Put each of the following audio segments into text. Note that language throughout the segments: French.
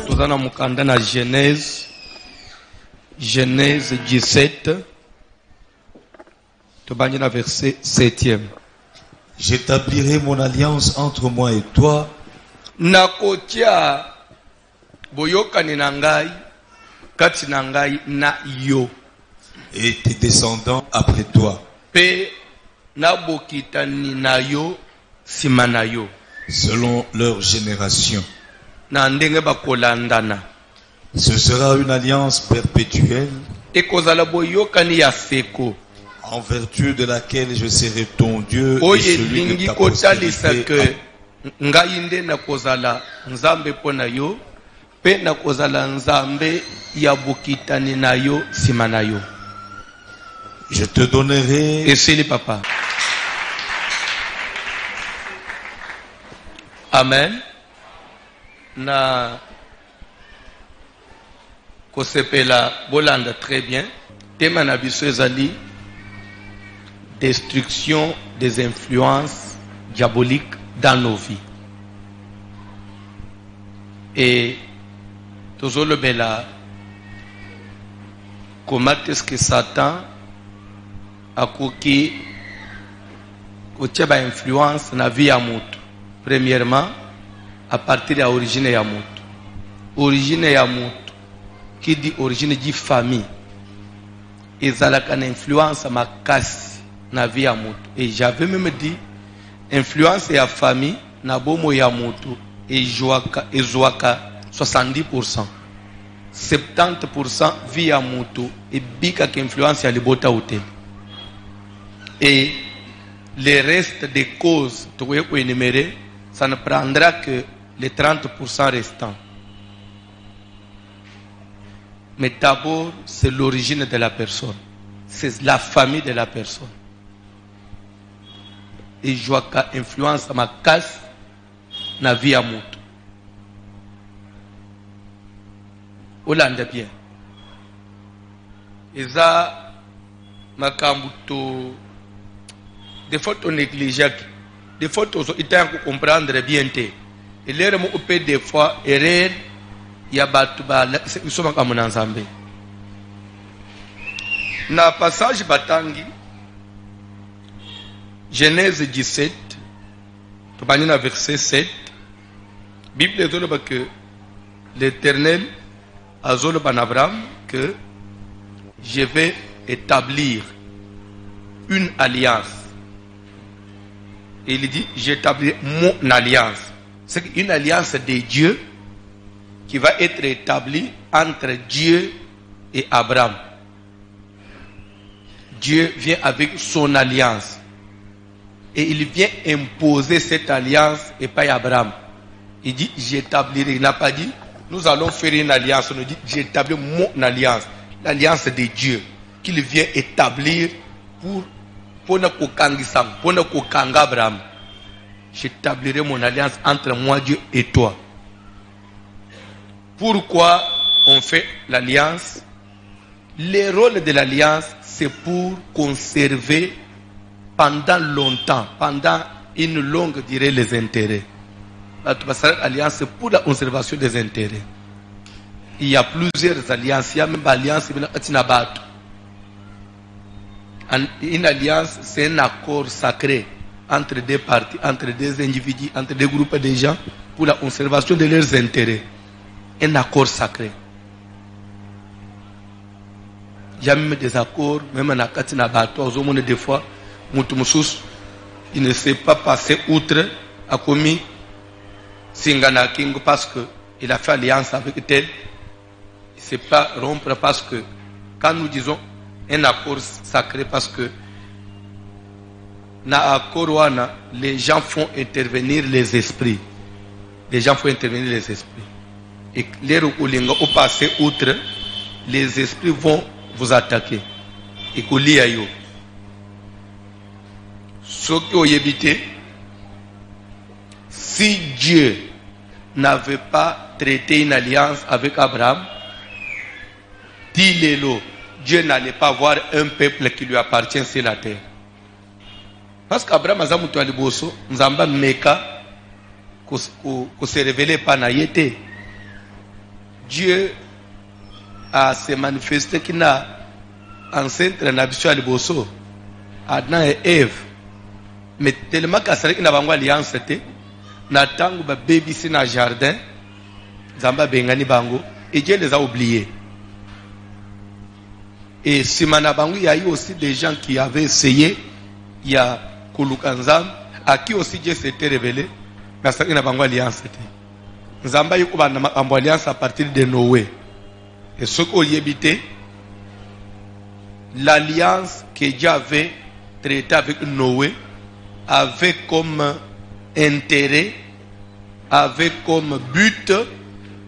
Tozana mukanda na Genèse 17. Tobani na verset 7e. J'établirai mon alliance entre moi et toi. Nakotia boyokani na ngai kati na ngai na yo. Et tes descendants après toi. Pe na bokitani na yo sima na yo. Selon leur génération. Na ndenge bakolandana. Ce sera une alliance perpétuelle. Ekozala boyokani ya seko. En vertu de laquelle je serai ton Dieu et celui de ta postérité. Ngai nde nakozala nzambe pona yo pe nakozala nzambe ya bokitani na yo sima na yo. Je te donnerai. Et c'est le papa. Amen. Na kosepela bolanda très bien. Tema na biso ezali destruction des influences diaboliques dans nos vies. Et tozolobela comment est-ce que Satan akoki kotia ba influence na vie ya mutu. Premièrement, à partir de l'origine ya mutu. Origine ya mutu, qui dit origine dit famille. Ezalaka na influence makasi na vie ya mutu. Et j'avais même dit influence ya famille na bomo ya mutu ezwaka 70%. 70% vie ya mutu ebika ka influence ya libota hotel. Et le reste des causes, ça ne prendra que les 30% restants. Mais d'abord, c'est l'origine de la personne. C'est la famille de la personne. Et je vois qu'elle influence ma casse na vie à moto. Hollande bien. Et ça, ma kambuto. Des photos négligeables, des photos il t'a comprendre bien té. Et l'air mo opé des fois erreur ya batu ba isoma kama na nzambe. Na passage batangi Genèse 17 to bani na verset 7. Bible ezoloba que l'Éternel azoloba na Abraham que je vais établir une alliance. Et il dit, j'établis mon alliance. C'est une alliance de Dieu qui va être établie entre Dieu et Abraham. Dieu vient avec son alliance. Et il vient imposer cette alliance et pas Abraham. Il dit, j'établirai. Il n'a pas dit, nous allons faire une alliance. Il dit, j'établis mon alliance. L'alliance de Dieu qu'il vient établir pour Abraham. J'établirai mon alliance entre moi, Dieu et toi. Pourquoi on fait l'alliance? Le rôle de l'alliance, c'est pour conserver pendant longtemps, pendant une longue durée, les intérêts. L'alliance, c'est pour la conservation des intérêts. Il y a plusieurs alliances. Il y a même l'alliance. Une alliance, c'est un accord sacré entre deux parties, entre deux individus, entre deux groupes de gens pour la conservation de leurs intérêts. Un accord sacré. Il y a même des accords, même en Akatina Bato, des fois, Moutoumoussous, il ne sait pas passer outre, a commis Singana King parce qu'il a fait alliance avec tel. Il ne sait pas rompre parce que quand nous disons un accord sacré, parce que dans l'accord wana, les gens font intervenir les esprits. Les gens font intervenir les esprits. Et les roulinga au passé outre, les esprits vont vous attaquer. Et koulia yo. Ce qui ont évité, si Dieu n'avait pas traité une alliance avec Abraham, dis-le, Dieu n'allait pas avoir un peuple qui lui appartient sur la terre. Parce qu'Abraham a dit Nzamba meka se révélait pas naïté. Dieu a se manifesté qu'il n'a enceinte la nabisho aliboso Adam et Ève. Mais tellement qu'à ce qu'il n'a pas alliance na tangu ba baby si na jardin zamba bengani bango et Dieu les a oubliés. Et si manabango il y a eu aussi des gens qui avaient essayé, il y a Kulukanzam à qui aussi Dieu s'était révélé, mais ça qu'il n'a pas alliance. Zamba y a une alliance à partir de Noé. Et ce qu'on y habitait, l'alliance que Dieu avait traitée avec Noé avait comme intérêt, avait comme but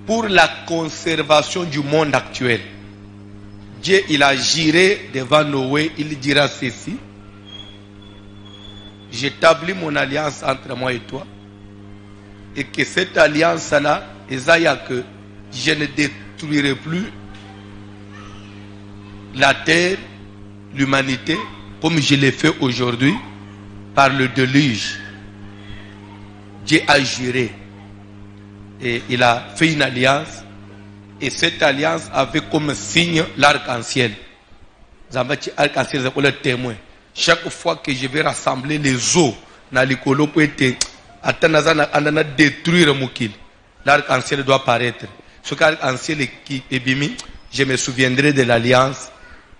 pour la conservation du monde actuel. Dieu, il a juré devant Noé, il dira ceci: j'établis mon alliance entre moi et toi, et que cette alliance-là, que je ne détruirai plus la terre, l'humanité, comme je l'ai fait aujourd'hui, par le déluge. Dieu a juré. Et il a fait une alliance. Et cette alliance avait comme signe l'arc-en-ciel. L'arc-en-ciel, c'est pour le témoin. Chaque fois que je vais rassembler les eaux dans l'écolo pour être à détruire Moukil, l'arc-en-ciel doit apparaître. Ce qu'arc-en-ciel qui est bimi, je me souviendrai de l'alliance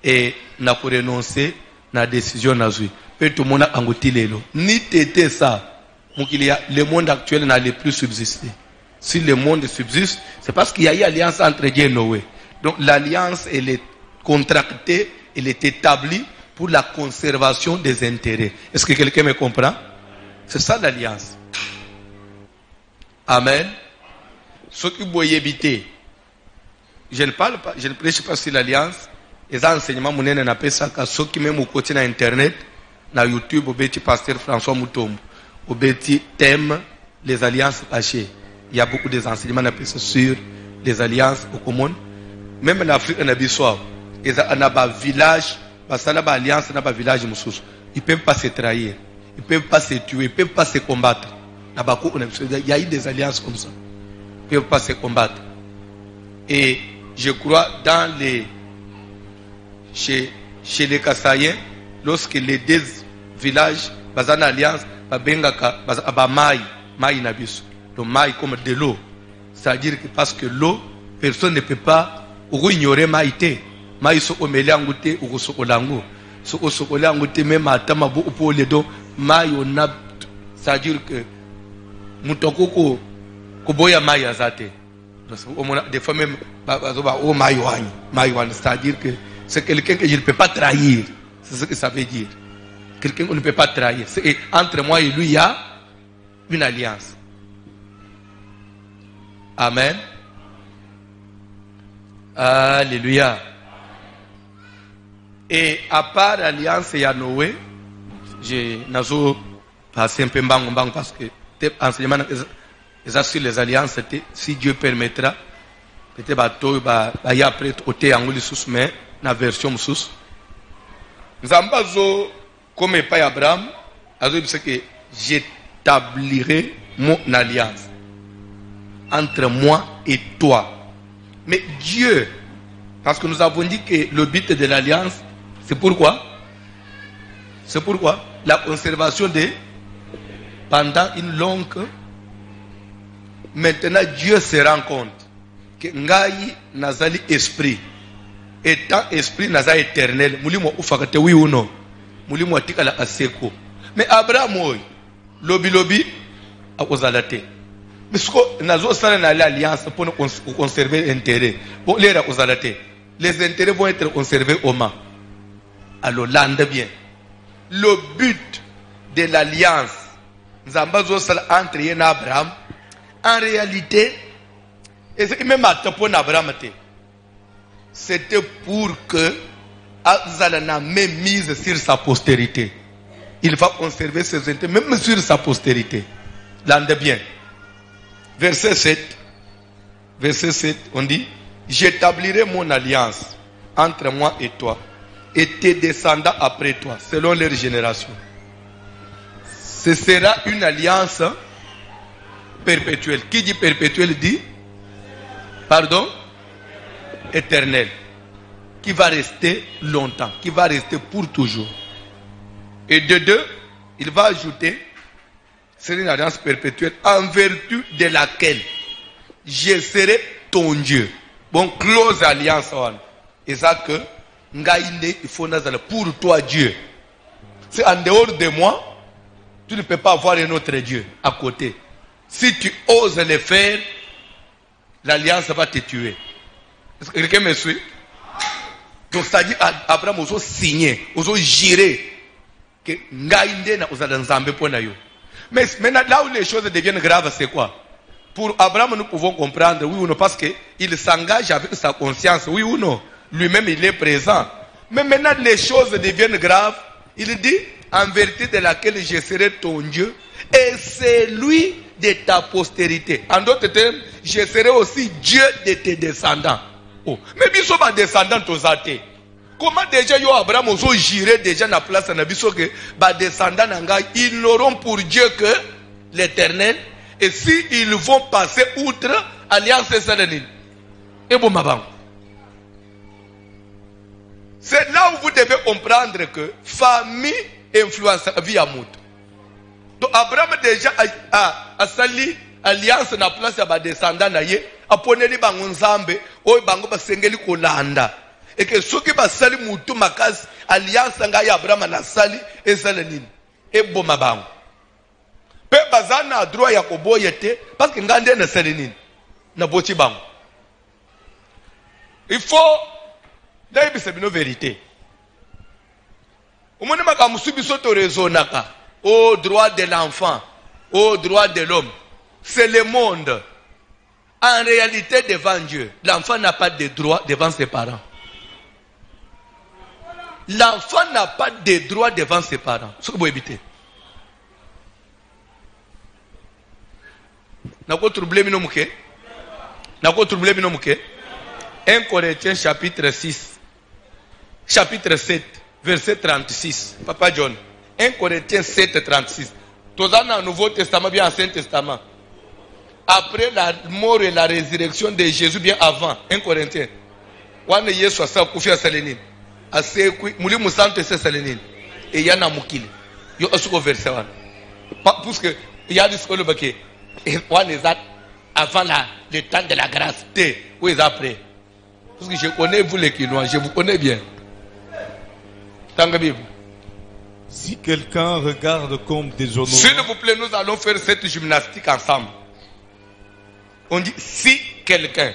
et n'a pas renoncé à la décision nazui. Et tout le monde a engouti les lots. Ni t'étais ça, le monde actuel n'allait plus subsister. Si le monde subsiste, c'est parce qu'il y a eu alliance entre Dieu et Noé. Donc l'alliance, elle est contractée, elle est établie pour la conservation des intérêts. Est-ce que quelqu'un me comprend? C'est ça l'alliance. Amen. Ce qui vous éviter, je ne parle pas, je ne prêche pas sur l'alliance. Les enseignements, mon n'a pas ça, car ceux qui même au côté sur Internet, na YouTube, au petit pasteur François Moutombo, au petit thème les alliances cachées. Il y a beaucoup d'enseignements sur les alliances au commun. Même en Afrique, on a besoin. Il y a un village, parce qu'il y a une alliance, il y a un village. Ils ne peuvent pas se trahir. Ils ne peuvent pas se tuer. Ils ne peuvent pas se combattre. Il y a eu des alliances comme ça. Ils ne peuvent pas se combattre. Et je crois chez les Kassaïens, lorsque les deux villages, ils ont une alliance, ils ont une alliance. Le maï comme de l'eau. C'est-à-dire que parce que l'eau, personne ne peut pas ignorer maïté. Maï so omele angouté ou so olango. So osokole angouté même atama bo pour les dos maï on a. C'est-à-dire que mutokoko koboya maï azate. Des fois même oh maï wani. C'est-à-dire que c'est quelqu'un que je ne peux pas trahir. C'est ce que ça veut dire. Quelqu'un qu'on ne peut pas trahir. Et entre moi et lui, il y a une alliance. Amen. Alléluia. Et à part l'alliance et à Noé, j'ai passé un peu bang parce que enseignement sur les alliances, si Dieu permettra, peut-être il y a après côté angoli sous mais la version sous. Zambazo comme pas Abraham, c'est que j'établirai mon alliance entre moi et toi. Mais Dieu, parce que nous avons dit que le but de l'alliance, c'est pourquoi? C'est pourquoi? La conservation pendant une longue. Maintenant, Dieu se rend compte que Ngaï Nazali esprit. Étant esprit Nazali éternel, Moulimo Oufakate oui ou non? Moulimo Tikala Aseko. Mais Abraham, lobi, a Ozalate. Mais ce que nous avons l'alliance pour nous conserver l'intérêt. Pour les intérêts vont être conservés au main. Alors, l'ande bien. Le but de l'alliance, nous avons entre Yen et Abraham, en réalité, et ce qui même a tapé Abraham, c'était pour que Azalana même mise sur sa postérité. Il va conserver ses intérêts, même sur sa postérité. L'ande bien. Verset 7, on dit, j'établirai mon alliance entre moi et toi, et tes descendants après toi, selon leur génération. Ce sera une alliance perpétuelle. Qui dit perpétuelle dit, pardon, éternel. Qui va rester longtemps, qui va rester pour toujours. Et de deux, il va ajouter, c'est une alliance perpétuelle en vertu de laquelle je serai ton Dieu. Bon, close alliance. Et ça que, il faut pour toi Dieu. C'est en dehors de moi, tu ne peux pas avoir un autre Dieu à côté. Si tu oses le faire, l'alliance va te tuer. Est-ce que quelqu'un me suit? Donc c'est-à-dire Abraham oso signé, oso juré que ngaïndé na osa nzambe pona yo. Mais maintenant là où les choses deviennent graves, c'est quoi? Pour Abraham, nous pouvons comprendre, oui ou non, parce qu'il s'engage avec sa conscience, oui ou non. Lui-même, il est présent. Mais maintenant, les choses deviennent graves. Il dit, en vérité de laquelle je serai ton Dieu, et c'est lui de ta postérité. En d'autres termes, je serai aussi Dieu de tes descendants. Oh. Mais ils sont pas descendants aux athées. Comment déjà yo Abraham oso juré déjà na place na biso que ba descendants nanga ils n'auront pour Dieu que l'Éternel, et si ils vont passer outre alliance salanine. Et bon mabang. C'est là où vous devez comprendre que famille influence la vie à mout. Donc Abraham déjà a sali alliance na place ya ba descendants na ye, aponeli bango nzambe oyo bango basengeli kolanda. Et que ceux qui basali mutu makasi alliance nga ya Abraham na sali ezala nini? E boma bango. Pe bazana droit ya koboyete parce que ngande na sali nini? Na boti bango. Il faut d'ailleurs c'est une vérité. Au moment où musubiso to raisonnaka au droit de l'enfant, au droit de l'homme, c'est le monde. En réalité devant Dieu, l'enfant n'a pas de droit devant ses parents. L'enfant n'a pas de droit devant ses parents. Ce que vous évitez. N'a pas troublé mi no muke. N'a pas troublé mi no muke. 1 Corinthiens chapitre 6. Chapitre 7, verset 36. Papa John. 1 Corinthiens 7, 36. Tous dans le Nouveau Testament, bien Ancien Testament. Après la mort et la résurrection de Jésus, bien avant. 1 Corinthiens. Wane Yesu asa kufia salenini. Ase muli musante se salenini. Et yana mukili. Yo asuko verset 1. Parce que il y a des scolaires qui wane est avant le temps de la grâce. Où est après? Parce que je connais vous les Quinois, je vous connais bien. Si quelqu'un regarde comme déshonorant. S'il vous plaît, nous allons faire cette gymnastique ensemble. On dit si quelqu'un.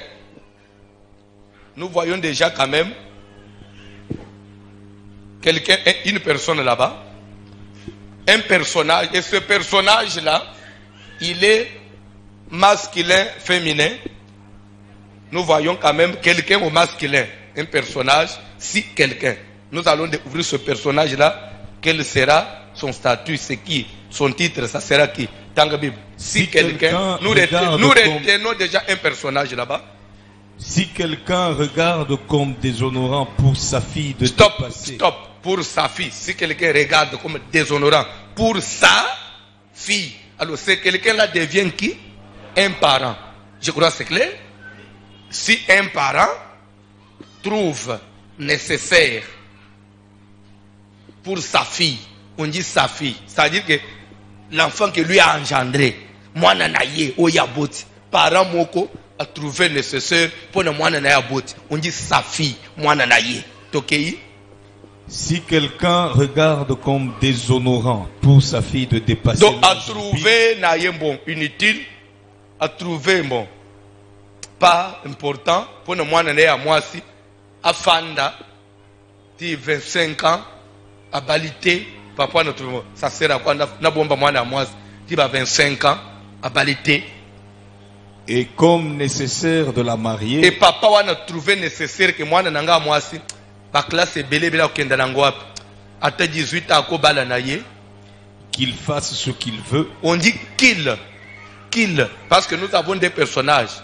Nous voyons déjà quand même quelqu'un, une personne là-bas, un personnage, et ce personnage-là, il est masculin, féminin. Nous voyons quand même quelqu'un au masculin, un personnage, si quelqu'un. Nous allons découvrir ce personnage-là, quel sera son statut, c'est qui, son titre, ça sera qui. Si quelqu'un, nous retenons déjà un personnage là-bas. Si quelqu'un regarde comme déshonorant pour sa fille de dépasser. Stop, pour sa fille. Si quelqu'un regarde comme déshonorant pour sa fille, alors c'est quelqu'un-là devient qui? Un parent. Je crois que c'est clair. Si un parent trouve nécessaire pour sa fille, on dit sa fille, c'est-à-dire que l'enfant que lui a engendré, moi nanaye oyaboti, parent moko a trouvé nécessaire pour le moi nanayaboti, on dit sa fille, moi nanaye. Tokei. Si quelqu'un regarde comme déshonorant pour sa fille de dépasser. Donc a trouvé naye bon inutile, a trouvé bon pas important pour le moi nanaya moi si afanda ti 25 ans à balité. Papa notre ça sert à quoi na bomba mwana moi qui va 25 ans à balité et comme nécessaire de la marier. Et papa on a trouvé nécessaire que mwana nanga moi si ba classe belé bela okenda nango ap ata 18 ans ko bala na ye qu'il fasse ce qu'il veut. On dit qu'il parce que nous avons des personnages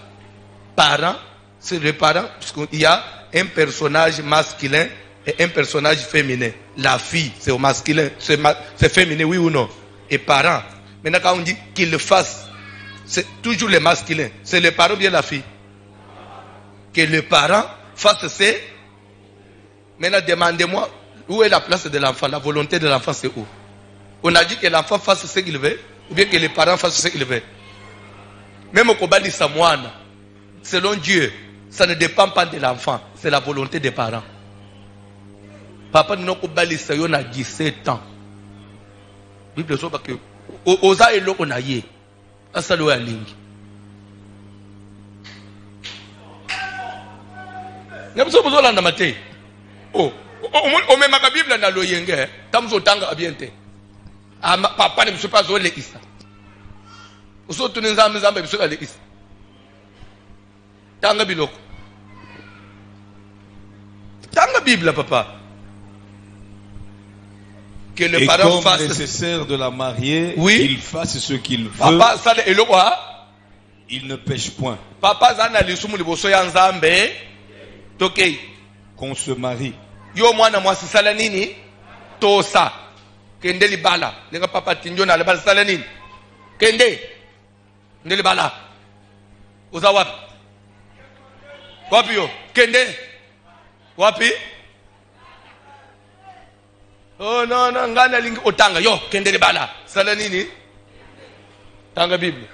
parents, c'est les parents parce qu'il y a un personnage masculin et un personnage féminin. La fille, c'est au masculin, c'est féminin, oui ou non. Et parents. Maintenant, quand on dit qu'il fasse c'est toujours les masculins. C'est les parents ou bien la fille. Que les parents fassent ces... Maintenant, demandez-moi, où est la place de l'enfant? La volonté de l'enfant, c'est où? On a dit que l'enfant fasse ce qu'il veut, ou bien que les parents fassent ce qu'ils veulent. Même au Kobali Samoana, selon Dieu, ça ne dépend pas de l'enfant, c'est la volonté des parents. Papa nous Kobali Sayon a 17 ans. Bible dit que Oza elo onaye, asalo ya lingi. N'abso bozo landa mate. Oh, o même la Bible na loyenge, tamzo tanga abiente. Papa ne pas zo le isa. Oso tuni nzambe nzambe biso le isa. Tanga biloko. Tanga Bible papa. Que le et parent comme fasse nécessaire de la marier, oui, qu'il fasse ce qu'il veut. Papa ça le eloko ha? Il ne pêche point. Papa zana lisumu liboso ya nzambe. Tokei. Qu'on se marie. Yo mwana mwasi sala nini? Tosa. Kende libala. Nenga papa tinjo na libala sala nini? Kende. Kende libala. Uza wapi? Wapi yo? Kende. Wapi? Oh non, non, ngana lingi otanga. Yo, kende libala. Sala nini? Tanga Bible.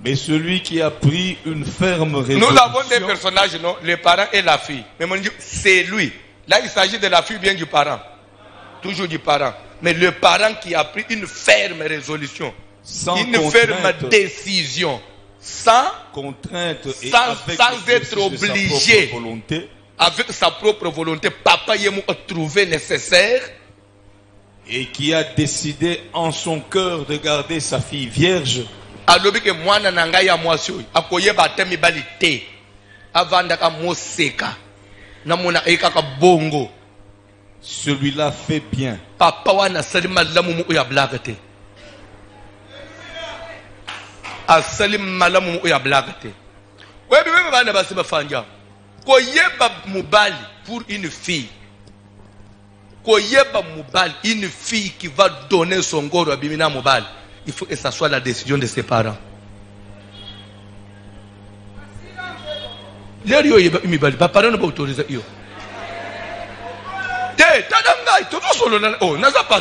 Mais celui qui a pris une ferme résolution... Nous avons des personnages, non? Les parents et la fille. Mais on dit, c'est lui. Là, il s'agit de la fille bien du parent. Toujours du parent. Mais le parent qui a pris une ferme résolution. Une ferme décision. Sans contrainte et sans être obligé. Avec sa propre volonté. Papa Yemou a trouvé nécessaire. Et qui a décidé en son cœur de garder sa fille vierge. Alobi ke mwana na ngai ya mwasi oyo akoyeba te mibali te avandaka moseka na mona ekaka bongo. Celui-là fait bien. Papa wana asali malamu mu oyo ablaga te. Asali malamu mu oyo ablaga te. Webi bebe bana basi bafanja koyeba mubali pour une fille. Koyeba mubali, une fille qui va donner son goro abimina mubali. Il faut que ça soit la décision de ses parents. Les parents ne peuvent autoriser. Oh, n'a pas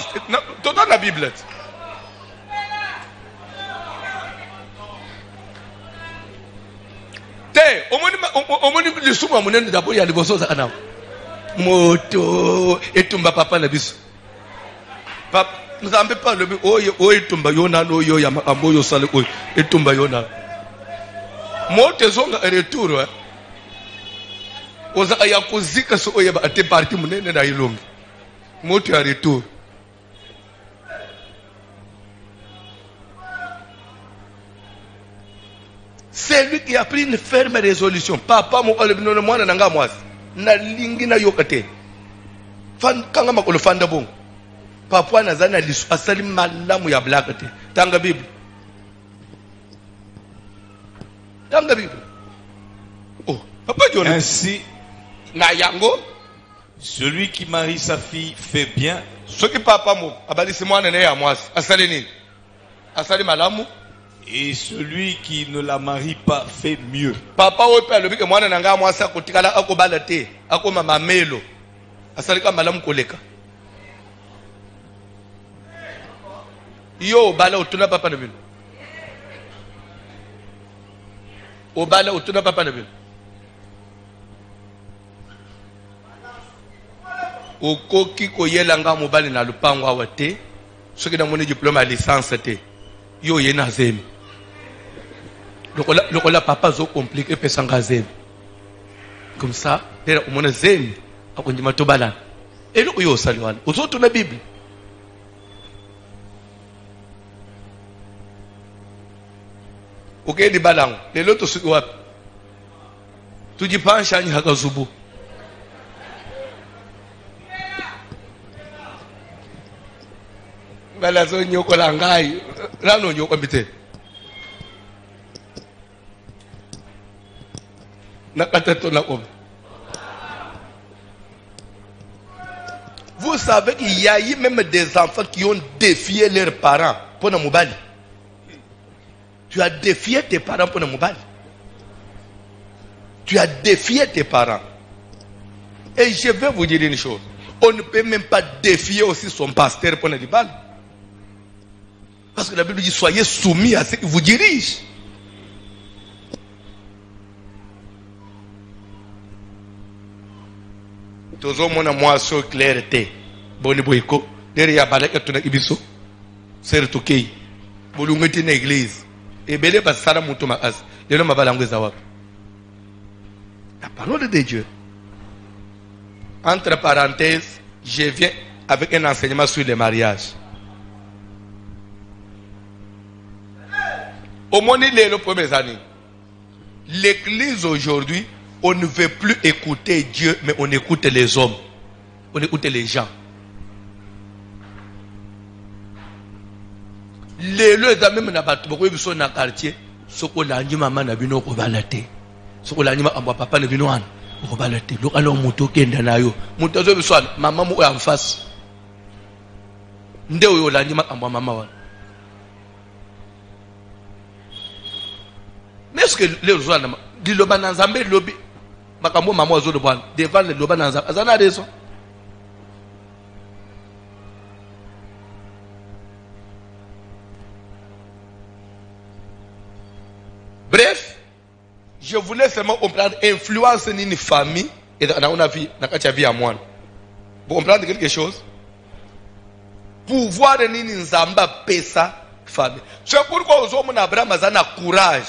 dans la Bible. Au moins, le souma mon d'abord il y a les bossos à Anna. Moto et tomba papa na bis. Papa. Nous n'avons pas le tomba yona no yo ya amboyo sale oyo etumba yona mote zonga retour oza ya kozika so oyo ba ate parti munene na ilongi mote ya retour. C'est lui qui a pris une ferme résolution. Papa mo olebino mwana nanga mwasi na lingi na yokate fan kanga makolo fanda bongo. Papa nazana lisu asali malamu ya blague te. Tanga Bible. Tanga Bible. Oh, papa John. Ainsi, na yango, celui qui marie sa fille fait bien. Ce qui papa mo abali se mwana na ya mwasi asali nini? Asali malamu. Et celui qui ne la marie pas fait mieux. Papa ope alobi ke mwana nanga mwasi akotikala akobala te, akoma mamelo. Asali ka malamu koleka. Yo bala utuna papa na bino. O bala utuna papa na bino. Okoki koyelanga mobali na lupango awa te. Soki na moni diplôme à licence te. Yo yena zemi. Lokola papa zo compliqué pesanga zemi. Comme ça, tera umona zemi akonjima to bala. Elo yo salwana. Ozoto na Bible. Ok, di balang. Lelo to suki wapi? Tujipansha nyi hakazubu. Balazo nyoko langai. Rano nyoko mbite. Nakatato na om. Vous savez qu'il y a eu même des enfants qui ont défié leurs parents pour le mobile. Tu as défié tes parents pour le mobile. Tu as défié tes parents. Et je vais vous dire une chose. On ne peut même pas défier aussi son pasteur pour le mobile. Parce que la Bible dit, soyez soumis à ce qui vous dirige. Toujours mon amour sur clarté. Boni boyko. Derrière balak tu na ibiso. Surtout qui. Bolungeti na église. Et belé basara muto maas. Lelo mabalangwe zawap. La parole de Dieu. Entre parenthèses, je viens avec un enseignement sur le mariage. Au moins, les premières années, l'église aujourd'hui, on ne veut plus écouter Dieu, mais on écoute les hommes. On écoute les gens. Les amis, on a battu beaucoup de dans le quartier. Ce qu'on a dit, maman, n'a vu nos rebalatés. Ce qu'on a dit, papa, n'a vu nos rebalatés. Alors, moto qui est dans la yo. Moto, maman, moi, en face. Ndé, on a dit, maman, mais est-ce que les gens disent le bananzambe lobby makambo maman ozo de bois devant le bananzambe azana raison. Bref, je voulais seulement comprendre influence d'une famille et on a vu dans la vie à moi. Pour comprendre quelque chose, pouvoir d'une nzamba pesa famille. C'est pourquoi aux hommes Abraham azana courage.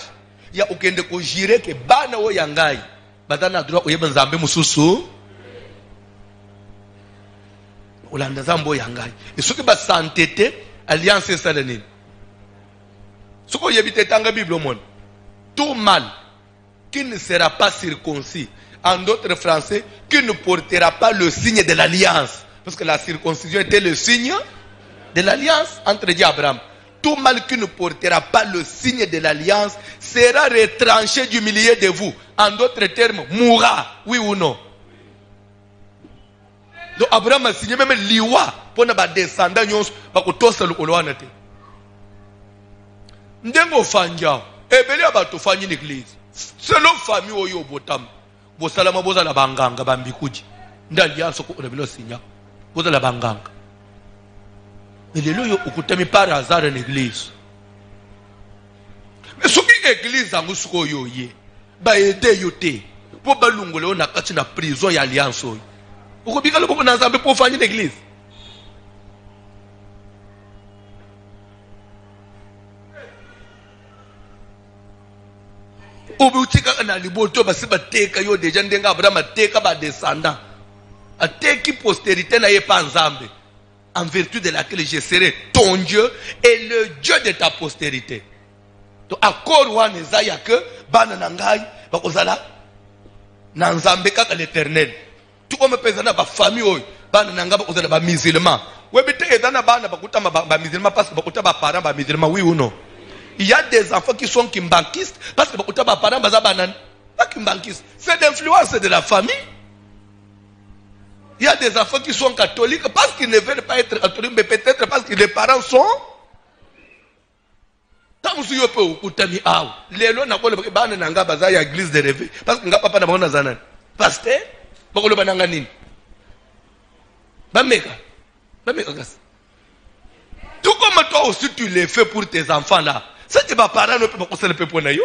Il y a aucun de quoi gérer que bana o yangai badana droit o yeba nzambe mususu olanda zambo yangai et ce que ba santete alliance salanine ce qu'on yebite tanga bible au monde tout mal qui ne sera pas circoncis en d'autres français qui ne portera pas le signe de l'alliance parce que la circoncision était le signe de l'alliance entre Dieu et Abraham. Tout mal qui ne portera pas le signe de l'alliance sera retranché du milieu de vous. En d'autres termes, mourra, oui ou non. Donc Abraham a signé même liwa pour ne pas descendre parce que tout ça le coloanate. Ndengo fanja, ebele abato fanyi l'église. Selon famille oyo botam, bo salama boza la banganga bambikuji. Ndalliance ko rebelo signa, boza la banganga. Mais les lois ont par hasard en église. Mais ce qui est l'église en Moussou yoye, ba aide yote, pour balungole on a caché na prison et alliance. Vous comprenez le bon ensemble pour faire l'église. Obutika na liboto ba siba teka yo deja ndenga Abraham teka ba descendant. A teki postérité na ye pa nzambe. En vertu de laquelle je serai ton Dieu et le Dieu de ta postérité. Donc, à quoi nezaya que bananangai bakozala nanzambe kaka l'éternel. Tout comme pesana ba famille oy banananga bakozala ba musulman. Webite edana bana bakuta ba musulman parce que bakuta ba parents ba musulman oui ou non. Il y a des enfants qui sont kimbankistes parce que bakuta ba parents baza banan pas kimbankistes. C'est l'influence de la famille. Il y a des enfants qui sont catholiques parce qu'ils ne veulent pas être catholiques, mais peut-être parce que les parents sont. Tant que vous pouvez vous dire, les lois n'ont pas le ban n'anga baza ya église de rêve parce que n'ga papa n'a pas nazanan. Pasteur, pourquoi le bananganin? Bameka gas. Tout comme toi aussi tu les fais pour tes enfants là. Ça c'est pas parents ne peuvent pas se le pour nayo.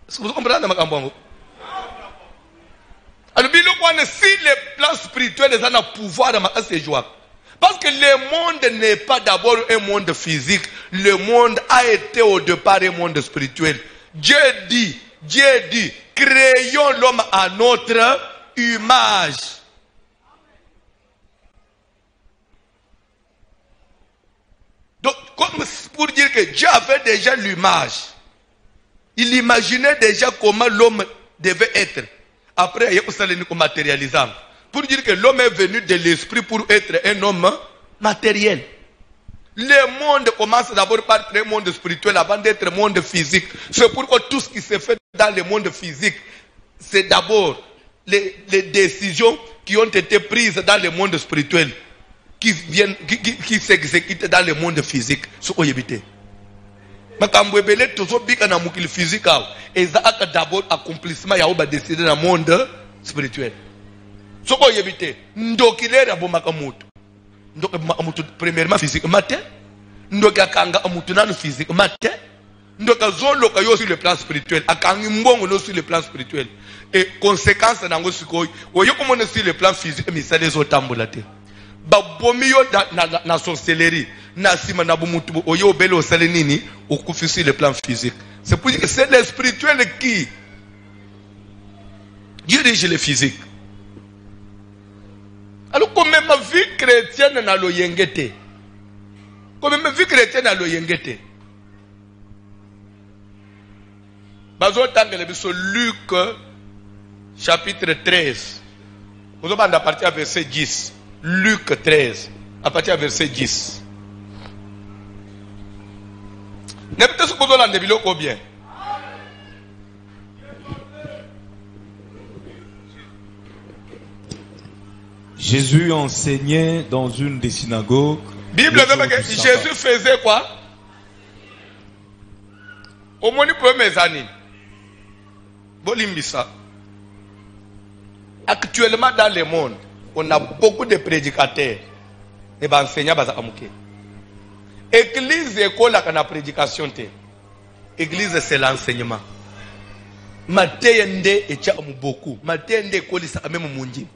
Est-ce que vous comprenez ma cambo? Alors, si les plans spirituels ont un pouvoir à se jouer. Parce que le monde n'est pas d'abord un monde physique. Le monde a été au départ un monde spirituel. Dieu dit, créons l'homme à notre image. Donc, comme pour dire que Dieu avait déjà l'image. Il imaginait déjà comment l'homme devait être. Après, il y a un matérialisant. Pour dire que l'homme est venu de l'esprit pour être un homme matériel. Le monde commence d'abord par être un monde spirituel avant d'être un monde physique. C'est pourquoi tout ce qui se fait dans le monde physique, c'est d'abord les décisions qui ont été prises dans le monde spirituel. qui s'exécutent dans le monde physique. Ce qu'on évite. Makambo ebele tozo bika na mukili physique et ça a d'abord accomplissement ya oba décider dans le monde spirituel. Ce qu'on évite. Ndokilera bo makamutu. Ndoka premièrement physique matin. Ndoka kanga amutu na physique matin. Ndoka zolo ka yo sur le plan spirituel. Akangi mbongo no sur le plan spirituel. Et conséquence nango sikoy. Oyo komona sur le plan physique mais ça les otambola te. Babomi yo na sorcellerie. Na sima na bumutu oyo bele osale nini okufi sur le plan physique. C'est pour dire que c'est le spirituel qui dirige le physique. Alors comme même vie chrétienne na lo yengete. Comme même vie chrétienne na lo yengete. Bazo tangele biso Luc chapitre 13. Vous allez à partir du verset 10. Luc 13 à partir du verset 10. N'importe ce que vous avez dit bien. Jésus enseignait dans une des synagogues. Bible dit que Jésus faisait quoi? Au moins les premières années. Bolimbisa. Actuellement dans le monde, on a beaucoup de prédicateurs et d'enseignants. Église école à la prédication. Église c'est l'enseignement. Matende et tcha beaucoup. Matende école c'est même mundi.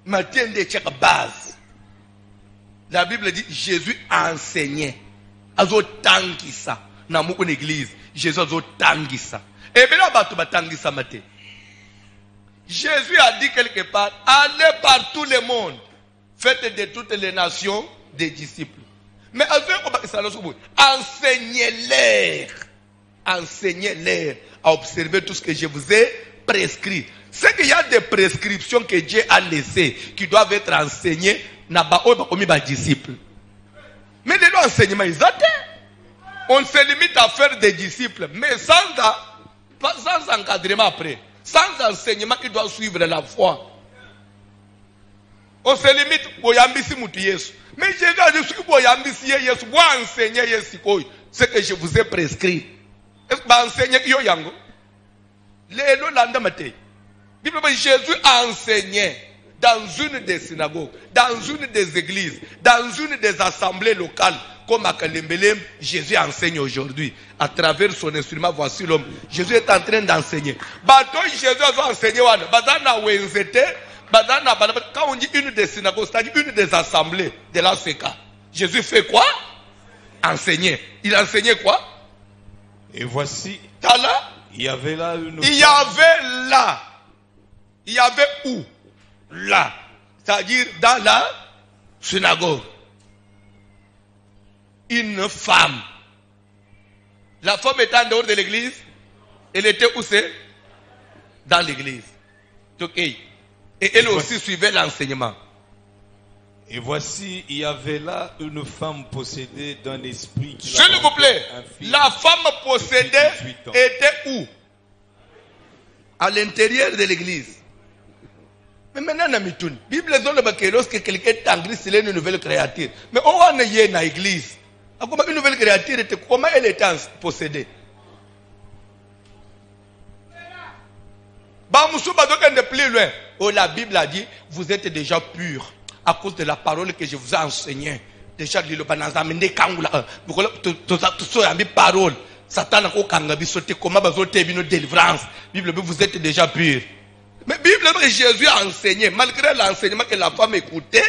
Matende et tcha base. La Bible dit Jésus enseignait. Azo tangisa na moko l'église. Jésus azo tangisa. Et bien là tu tangisa maté. Jésus a dit quelque part, allez par tout le monde, faites de toutes les nations des disciples. Mais enseignez-les à observer tout ce que je vous ai prescrit. C'est qu'il y a des prescriptions que Dieu a laissées qui doivent être enseignées comme disciples. Mais de l'enseignement, on se limite à faire des disciples, mais sans encadrement après. Sans enseignement qui doit suivre la foi. On se limite pour yambisi mutu Yesu. Mais Jésus a dit pour yambisi Yesu, pour enseigner Yesu ce que je vous ai prescrit. Est-ce que vous enseignez yo yango? Lélo landa mate. Bible dit Jésus a enseigné dans une des synagogues, dans une des églises, dans une des assemblées locales. Comme à Kalembelem, Jésus enseigne aujourd'hui. À travers son instrument, voici l'homme. Jésus est en train d'enseigner. Jésus a enseigné. Quand on dit une des synagogues, c'est-à-dire une des assemblées de l'ACK, Jésus fait quoi? Enseigner. Il enseignait quoi? Et voici, il y avait là une... Il y avait où? Là. C'est-à-dire dans la synagogue. Une femme. La femme était en dehors de l'église. Elle était où c'est? Dans l'église. Et elle aussi suivait l'enseignement. Et voici, il y avait là une femme possédée d'un esprit. S'il vous plaît, la femme possédée était où? À l'intérieur de l'église. Mais maintenant, la Bible dit que lorsque quelqu'un est en Christ, il est une nouvelle créature. Mais on est dans l'église. Une nouvelle créature, comment elle était possédée? Plus loin. Oh, la Bible a dit, vous êtes déjà purs à cause de la parole que je vous ai enseignée. Déjà, parole. Satan a comment délivrance. Bible, vous êtes déjà purs. Mais Bible, Jésus a enseigné, malgré l'enseignement que la femme écoutait,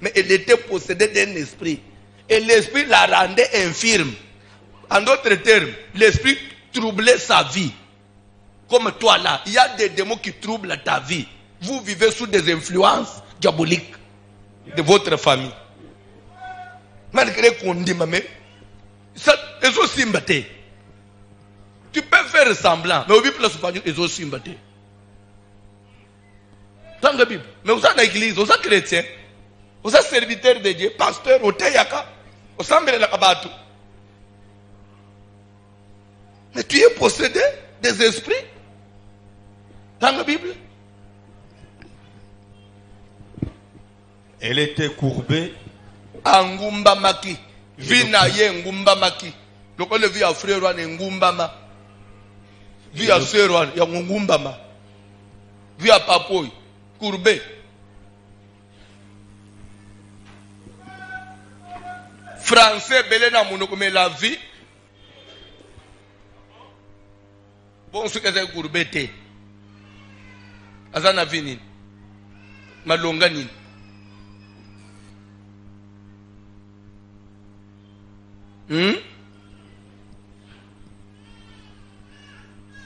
mais elle était possédée d'un esprit. Et l'esprit la rendait infirme. En d'autres termes, l'esprit troublait sa vie. Comme toi là, il y a des démons qui troublent ta vie. Vous vivez sous des influences diaboliques de votre famille. Malgré qu'on dit, mais ça, ils ont simbaté. Tu peux faire semblant, mais au Bible, ils ont simbaté. Dans la Bible. Mais vous êtes dans l'église, vous êtes chrétien, vous êtes serviteur de Dieu, pasteur, au Teyaka, au Sambele la Kabatu. Mais tu es possédé des esprits. Dans la Bible. Elle était courbée. Angumba maki. Vina ye ngumba maki. Donc on le vit à frère Wan ngumba ma. Vit à sœur Wan ya ngumba ma. Vit à papoy. Courbé. Français belé na monoko mais la vie. Bon ce que c'est courbé te. Azana vini. Malonga nini.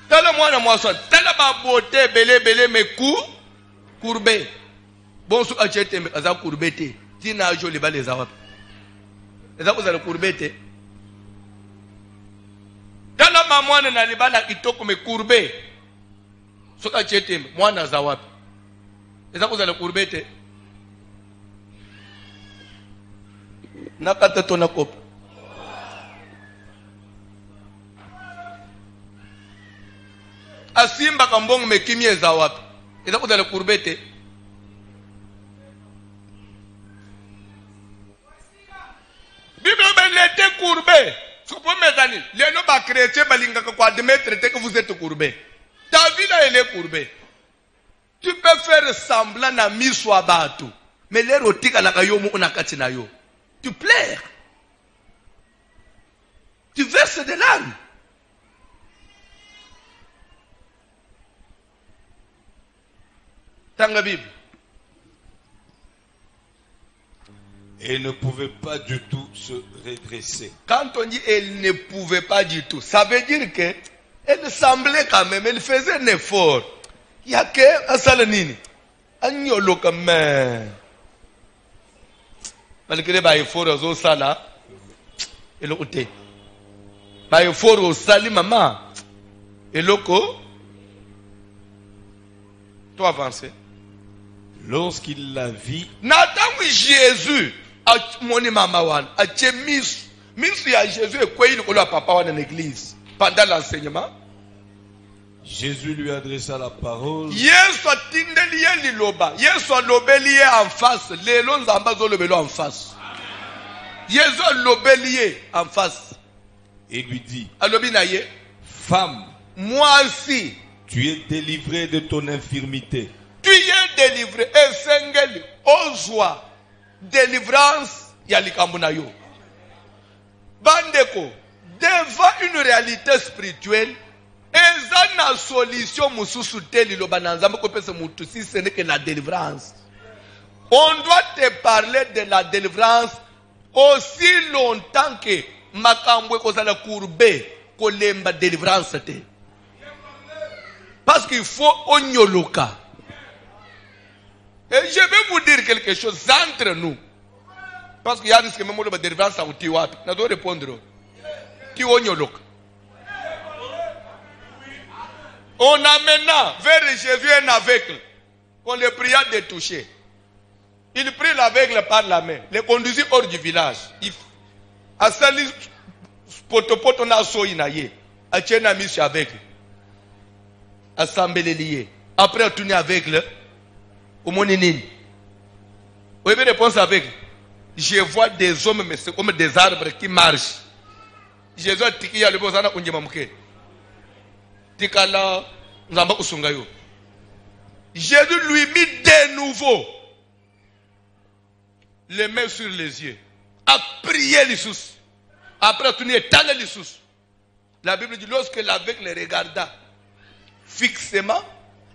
Tala mwana mwasa, tala ba beauté belé me courbé. Bon sou achete me aza courbé te. Tina joli ba les awap. Les awap za courbé te. Tala ma mwana na libala kitoko me courbé. Sou achete me mwana za wapi. Les awap za courbé te. Nakata tona kopa. Asimba kambongo mekimi eza wapi. Eza kuzala courbete. Bible ben était courbé. Soupo mesani. Léno ba chrétien balinga kwa admettre que vous êtes courbé. Ta vie là elle est courbée. Tu peux faire semblant na miswa batu. Mais l'érotique la kayomu unakati na yo. Tu pleures. Tu verses des larmes. Dans la Bible. Elle ne pouvait pas du tout se redresser. Quand on dit elle ne pouvait pas du tout, ça veut dire que elle semblait quand même, elle faisait un effort. Il y a que un salanini. Agnolo comme même. Malgré les efforts aux sala, et l'autre. Les efforts aux sali maman. Et l'autre. Toi avancer. Lorsqu'il la vit, Nathan Jésus a mon maman wan a chemis ya Jésus et quoi il a papa wan en église pendant l'enseignement. Jésus lui adressa la parole. Yesu atindeliye liloba. Yesu alobeliye en face. Lelo nzamba zo lobelo en face. Yesu alobeliye en face. Et lui dit, alobi na ye, femme, moi aussi, tu es délivrée de ton infirmité. tu es délivré. Et sengeli, ozwa, délivrance, yalikambu na yo. Bandeko, devant une réalité spirituelle, eza na solution mususu te liloba na nzambe ko pesa mutu si ce n'est que la délivrance. On doit te parler de la délivrance aussi longtemps que makambo kozala courbé kolemba délivrance te. Parce qu'il faut onyoloka. Et je vais vous dire quelque chose entre nous. Parce qu'il y a risque même de délivrance à utiwapi. Na doit répondre. Qui onyoloka. On amena vers Jésus un aveugle. On le pria de toucher. Il prit l'aveugle par la main. Le conduisit hors du village. Il a sali potopoto na soyi na ye. A tiena mis aveugle. Assemblée liée. Après on tourne aveugle. Au moninine. Vous avez réponse aveugle. Je vois des hommes mais c'est comme des arbres qui marchent. Jésus a tiki ya le bozana unjema mke. Tikala nzamba kusunga yo. Jésus lui mit de nouveau les mains sur les yeux. A prié les sous. Après tourner étaler les sous. La Bible dit lorsque l'aveugle le regarda fixement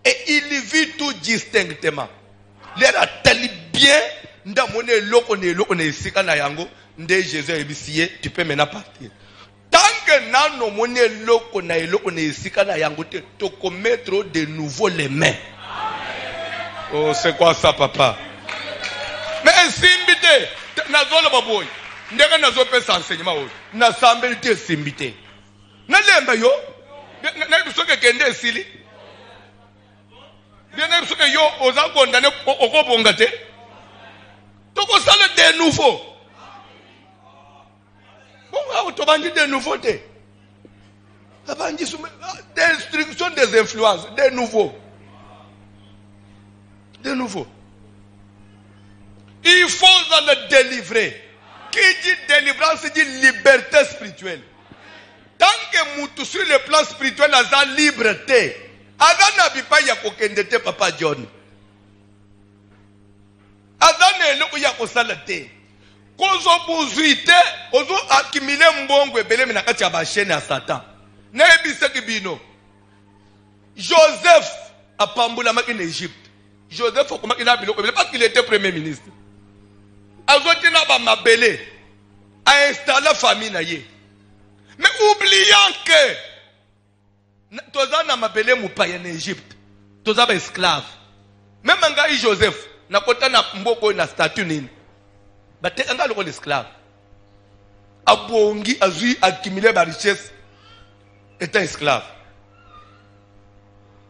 et il vit tout distinctement. L'air a tali bien ndamone loko ne sika na yango nde Jésus ebisiye tu peux maintenant partir. Tant que nano mone loko ne sika na yango te to commettre de nouveau les mains. Oh c'est quoi ça papa? Mais simbité nazolo baboy ndeka nazopesa enseignement oyo na sambeli te simbité. Na lemba yo na bisoke kende esili. Bien sûr que yo oza condamné okobonga te. Toko sala de nouveau. Bon, to bandi de nouveau te. Abandi destruction des influences de nouveau. De nouveau. Il faut le délivrer. Qui dit délivrance dit liberté spirituelle. Tant que moutou sur le plan spirituel a sa liberté, Azan n'a pas yakokendete Papa John. Azan est là où yakosalate. Kozo buzuite, ozo accumulé mbongwe belé menakati abashene à Satan. Nebise kibino. Joseph a pamboula en Égypte. Joseph a biloko parce qu'il était premier ministre. Azotina ba mabele a installé la famille naye. Mais oubliant que tozana mabele mupaya en Égypte. Tozaba esclave. Même ngai Joseph na kota na mboko na statut nini. Bate anga loko l'esclave. Abongi azui accumuler ba richesse étant esclave.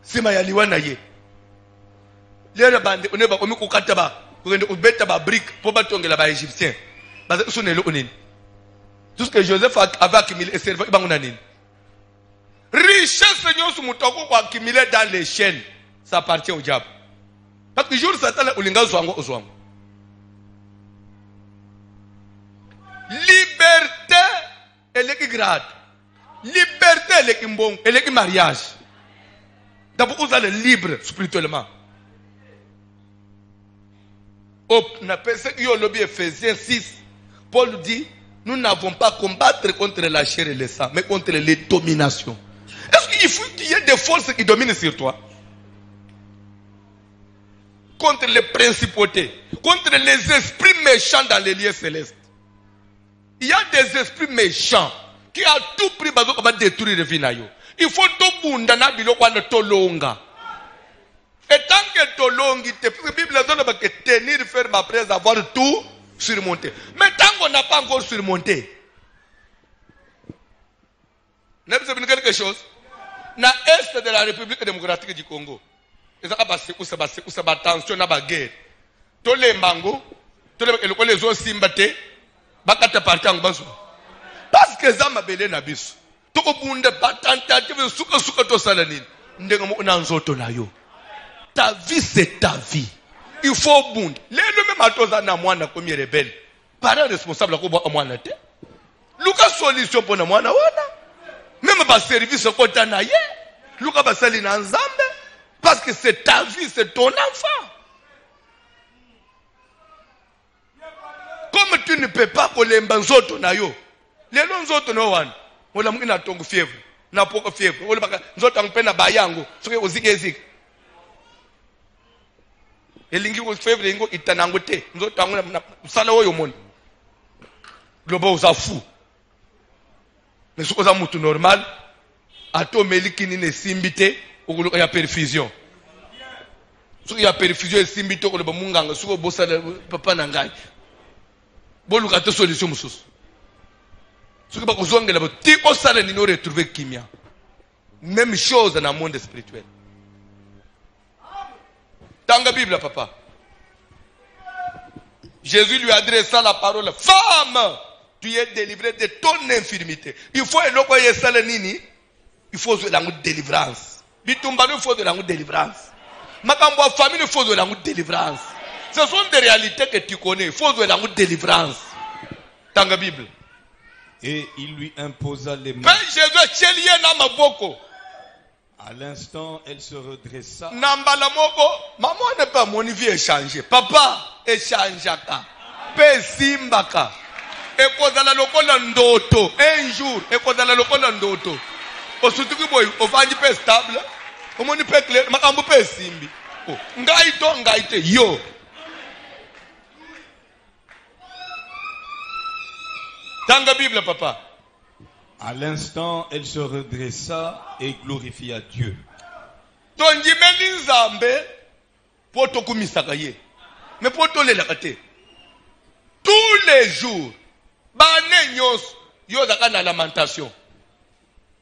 Sima ya liwa naye. Lera bande oneba komi kokata ba kugende ubeta ba brique pour batongela ba égyptien. Parce que sonelo onini. Tout ce que Joseph avait accumulé et servi banguna nini. Richesse nyosu mutoko ko accumuler dans les chaînes, ça appartient au diable. Parce que jour Satan ulinga zwango ozwango. Liberté et le grade. Liberté et le mbong et le mariage. D'abord vous allez libre spirituellement. On appelle ça que lobby Ephésiens 6. Paul dit, nous n'avons pas à combattre contre la chair et le sang, mais contre les dominations. Est-ce qu'il faut qu'il y ait des forces qui dominent sur toi? Contre les principautés, contre les esprits méchants dans les lieux célestes. Il y a des esprits méchants qui à tout prix va détruire le vinayo. Il faut tout bundana biloko na tolonga. Et tant que tolongi, la Bible dit que tenir ferme après avoir tout surmonté. Mais tant qu'on n'a pas encore surmonté, vous savez quelque chose? Dans l'est de la République démocratique du Congo, ils ont attention à la guerre. Tous les mangos, tous les zones simbate, bakata parti en basso. Parce que ça m'a belé nabis. Tout le monde pas tentative suka to salanine. Ndengamo unanzoto na yo. Ta vie c'est ta vie. Il faut bund. Les mêmes atoza na mwana comme rebelle. Parents responsables ko bo mwana te. Luka solution pour na mwana wana. Même pas service ko tana ye. Luka ba sali na nzambe parce que c'est ta vie, c'est ton enfant. Comme tu ne peux pas kolemba nzoto na yo. Les nzoto no wana. Ola mungina tongo fièvre. Na poko fièvre. Ola baka nzoto angpena bayango. Soke ozike. Elingi ko fièvre ingo itanango te. Nzoto ango na sala oyo moni. Globo za fou. Mais ce za mutu normal. Ato melikini ne simbite okuluka ya perfusion. Soki ya perfusion simbite okuluba munganga soko bosa papa na ngai. Boluka te solution mususu. Soki ba kozongela ba ti osala ni no retrouver kimia. Même chose dans le monde spirituel. Dans la Bible, papa. Jésus lui adressa la parole. Femme, tu es délivrée de ton infirmité. Il faut éloigner ça le nini. Il faut de la délivrance. Bitumbano, il faut de la délivrance. Makambo famille, il faut de la délivrance. Ce sont des réalités que tu connais. Il faut de la délivrance. Dans la Bible. Et il lui imposa les mains. À l'instant, elle se redressa. Maman n'est pas mon vie échangé. Papa échangeaka. Pe simbaka. Et kozala lokola ndoto. Un jour, et kozala lokola ndoto. Osutuki boy, ofandi pe stable. Omoni pe clair, makambo pe simbi. Ngaite yo. Dans la Bible, papa. À l'instant, elle se redressa et glorifia Dieu. Mais tous les jours, il y a la lamentation.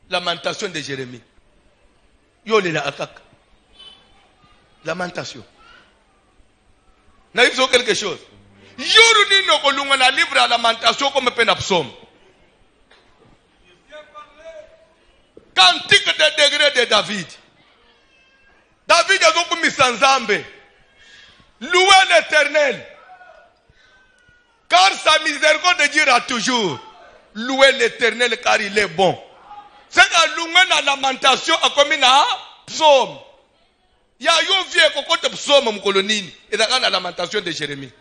Lamentation de Jérémie. Lamentation. N'a-t-il quelque chose? Jour ni no kolunga na livre à lamentation comme peine psaume. Cantique de degré de David. David a donc mis sans zambe. Louez l'Éternel. Car sa miséricorde dira toujours. Louez l'Éternel car il est bon. C'est que louer la lamentation a commis un psaume. Il y a eu vieux cocotte psaume mon colonine. Et dans la lamentation de Jérémie.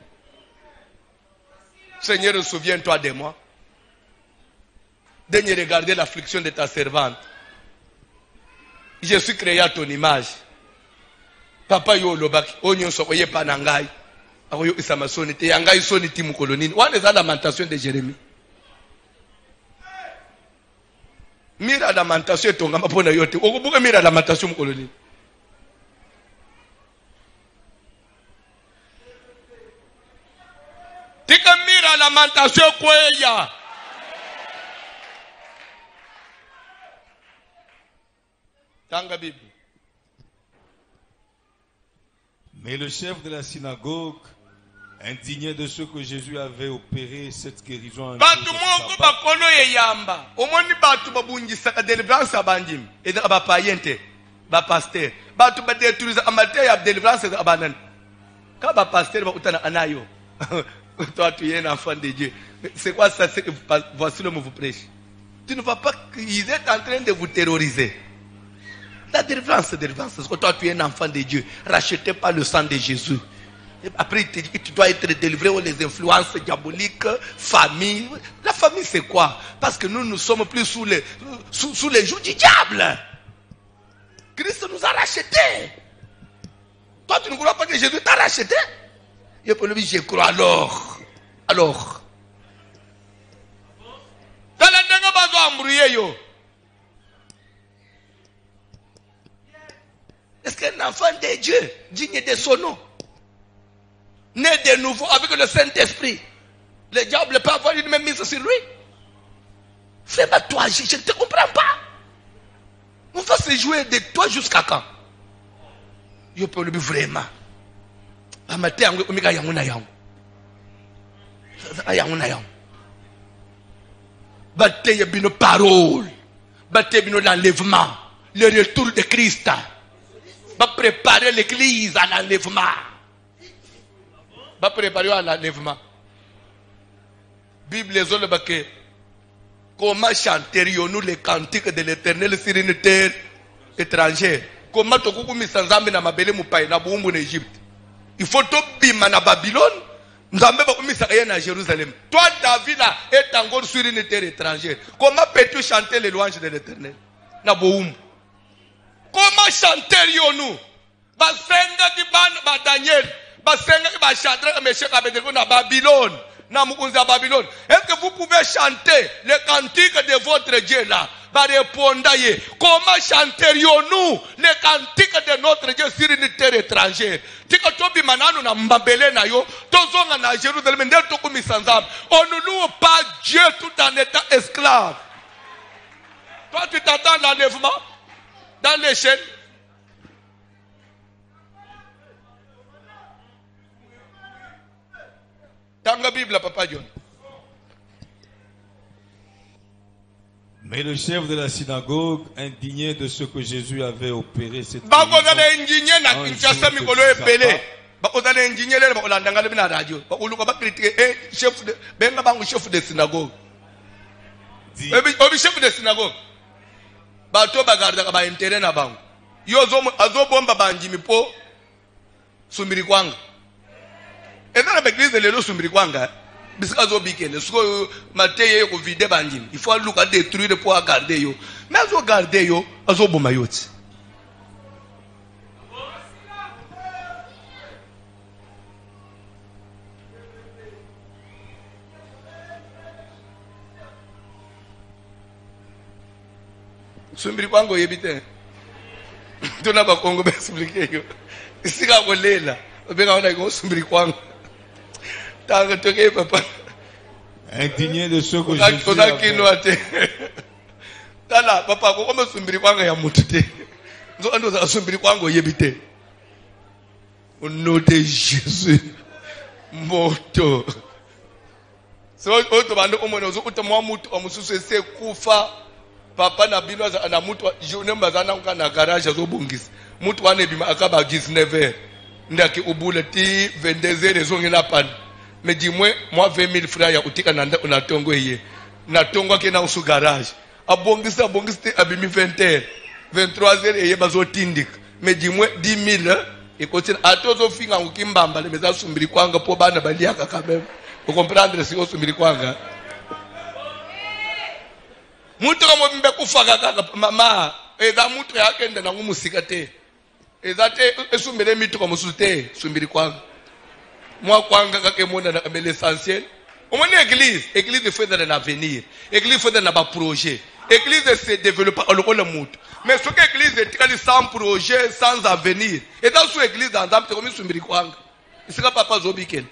Seigneur, souviens-toi de moi. Daigne regarder l'affliction de ta servante. Je suis créé à ton image. Papa yo lobaki, onyo so oye panangai. Akoyo isamasoni te yangai soni ti mukolonini. Wane za lamentation de Jérémie. Mira lamentation tonga mapona yote. Okubuka mira lamentation mukolonini. Tika mira lamentation kweya. Tanga Bible. Mais le chef de la synagogue, indigné de ce que Jésus avait opéré cette guérison en batu moko bakolo yeyamba omoni batu babungisaka délivrance abandim eza abapayente bapasteur batu badetruisa amateur ya délivrance abanani ka bapasteur bakutana anayo toi tu es un enfant de Dieu. C'est quoi ça? C'est que voici le mot vous prêche. Tu ne vas pas qu'ils est en train de vous terroriser. La délivrance, c'est que toi tu es un enfant de Dieu, racheté par le sang de Jésus. Et après il te dit que tu dois être délivré aux les influences diaboliques, famille. La famille c'est quoi? Parce que nous ne sommes plus sous les joues du diable. Christ nous a rachetés. Toi tu ne crois pas que Jésus t'a racheté? Et pour lui je crois alors. Est-ce qu'un enfant de Dieu, digne de son nom, né de nouveau avec le Saint-Esprit, le diable peut avoir une même mise sur lui? Fais-moi toi, je ne te comprends pas. On va se jouer de toi jusqu'à quand? Je peux le dire vraiment. Bâtez une parole, bâtez une l'enlèvement, le retour de Christ. Va préparer l'église à l'enlèvement. Va préparer à l'enlèvement. Bible les autres baquets. Comment chanterions-nous les cantiques de l'Éternel sur une terre étrangère? Comment tu peux mettre sans âme dans ma belle moupaille na boumou en Égypte? Il faut tout bim na Babylone. Nous avons mis ça à Jérusalem. Toi, David est encore sur une terre étrangère. Comment peux-tu chanter les louanges de l'Éternel? Na boumou. Comment chanterions-nous? Basenga ki ba Daniel, basenga ki ba Shadrach, Meshach, Abednego na Babylone, na mukunza Babylone. Est-ce que vous pouvez chanter les cantiques de votre Dieu là? Ba répondaye. Comment chanterions-nous les cantiques de notre Dieu sur une terre étrangère? Tika tobi manano na mbabele na yo, tozonga na Jérusalem nde tokumi sanzam. On ne loue pas Dieu tout en étant esclave. Toi tu t'attends à l'enlèvement dans les chaînes. Dans la Bible, Papa John. Mais le chef de la synagogue, indigné de ce que Jésus avait opéré cette guérison, chef de synagogue. Chef de synagogue. Bato bagarda ba intérêt na bango. Yo azobomba banjimi po sumbiri kwanga. Ezana beglise lelo sumbiri kwanga. Bisika zo bikene. Siko mateye ko vide banjimi. Il faut luka détruire pour garder yo. Mais azo garder yo, azoboma yoti. Sumbiri kwango yebite. Tuna ba Kongo ba expliquer yo. Sika ko lela. Obenga ona ko sumbiri kwango. Tanga toke papa. Indigné de ce que Jésus avait. Tala papa ko koma sumbiri kwango ya mutu te. Nzo ando za sumbiri kwango yebite. Au nom de Jésus. Moto. So oto bando ko mona zo utamwa mutu amususu se kufa. Papa na bino na mutu journée mbazana na garage azobungisa mutu wane bima akaba 19h ndaki ubule ti 22 raisons ngina pan mais dis-moi 20 000 francs ya utika na tongo yeye na tongo ke na usu garage abongisa abimi 20h 23h yeye bazotindik mais dis-moi 10 000 et continue atozo finga ukimbamba le meza sumbiri kwanga po bana baliaka quand même vous comprendre si osumbiri kwanga mutu kama mbe kufaka kaka mama eza mutu yake ndana ngumusika te eza te esumbere mitu kama musute sumbiri kwanga moi kwanga kake mona na l'essentiel on est église fait dans l'avenir église fait dans ba projet église se développe au lokola mutu mais ce que l'église est sans projet sans avenir et dans cette église dans âme comme sumbiri kwanga isika papa zobiken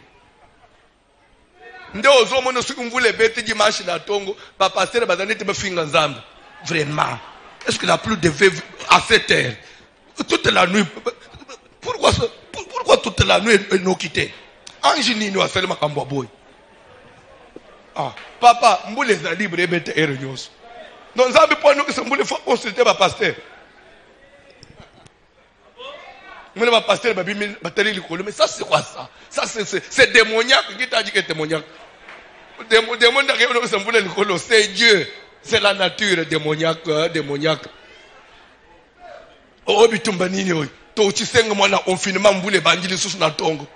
nde ozomona soki mvule bete dimanche na tongo ba pasteur bazanete ba finga nzambe vraiment est-ce qu'il a plus de veuve à 7 heures toute la nuit pourquoi toute la nuit nous quitter ange nini wa seulement kambo boy ah papa mbule za libre bete ere nyos donc nzambe po nous que mbule faut consulter ba pasteur mbule ba pasteur ba bimi bateli likolo mais ça c'est quoi ça c'est démoniaque qui t'a dit que démoniaque c'est Dieu, c'est la nature démoniaque. Oh bitumba nini oy to chisenga mwana confinement mbule banjili susu na tongo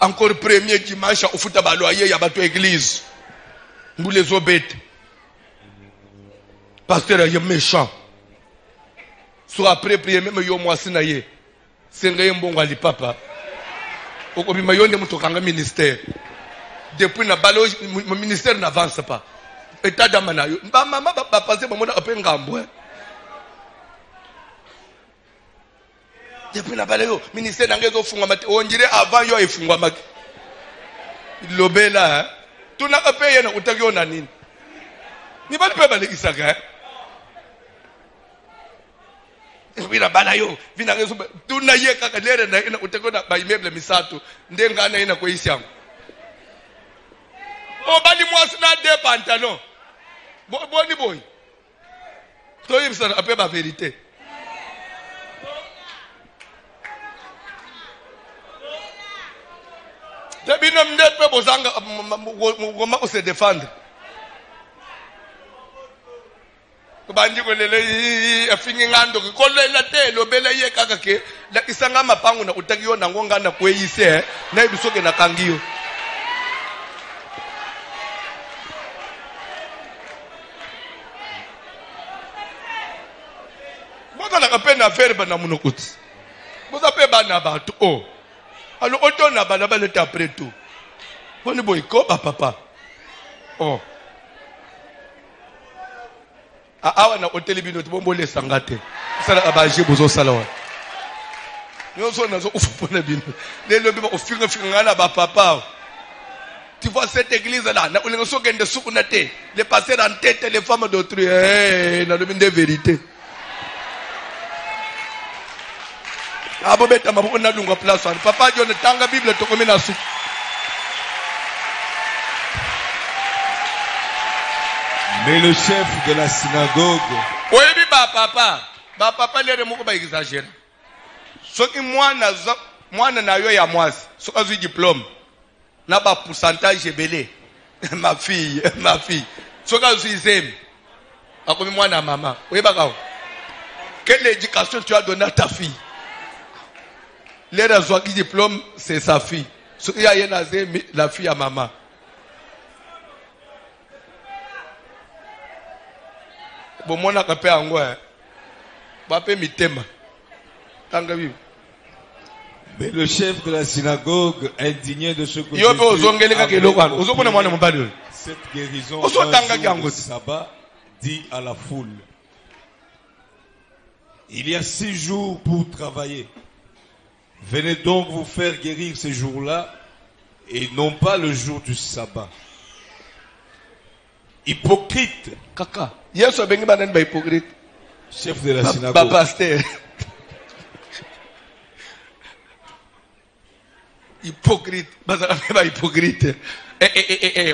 encore premier dimanche au futa baloyer ya bato église mbule zobete pasteur est méchant. So après prier même yo mwasi na ye senga ye mbongo ali papa okobima yonde mutokanga ministère depuis na balo ministère n'avance pas état d'amana yo ba mama ba passer ba mona ape ngambo depuis na balo yo ministère nangezo funga mate onjire avant yo efungwa maki lobela tuna ape yena utaki ona nini ni bali pe balekisaka vina bana yo vina ngezo tuna ye kaka lere na ina utekona ba immeuble misato ndengana ina kwa isiangu o bali mwasi na de pantalon boni boy to yimsa ape ba vérité tabino mndepe bozanga ngoma ko se défendre banji ko lele afingi ngando ko lela te lo bela ye kaka ke la isanga mapangu na utakiyo na ngonga na kweyise na ibisoke na kangiyo boka na kapena faire bana munokuti boza pe bana batu oh alo otona bana baleta après tout boni boy ko papa oh awa na hôtel bino tibombolé sangate sala abaje bozo salawa nyoso nazo ufupona bino lelo biba ofinga ngana ba papa tu vois cette église là na ulinga sokende sukuna te les pasteurs en tête les femmes d'autrui na le de vérité abo beta mabu na lunga place papa jone tanga bible to komena su Mais le chef de la synagogue. Oui, ba papa lere moko ba exagère. Soki mwana na yo ya mwasi, soki azwi diplôme na ba pourcentage belé. ma fille. Soki azwi zem. Akomi mwana mama. Oui ba kawo. Quelle éducation tu as donné à ta fille? Lere azwa diplôme, c'est sa fille. Soki ya yena zem la fille à maman. Bon mona kape ango bape mitema tanga bibi. Mais le chef de la synagogue, indigné de ce que cette guérison du sabbat, dit à la foule: il y a 6 jours pour travailler. Venez donc vous faire guérir ces jours-là et non pas le jour du sabbat. Hypocrite. Kaka. Yesu abengi banani ba hypocrite. Chef de la synagogue. Ba pasteur. Hypocrite. Ba hypocrite.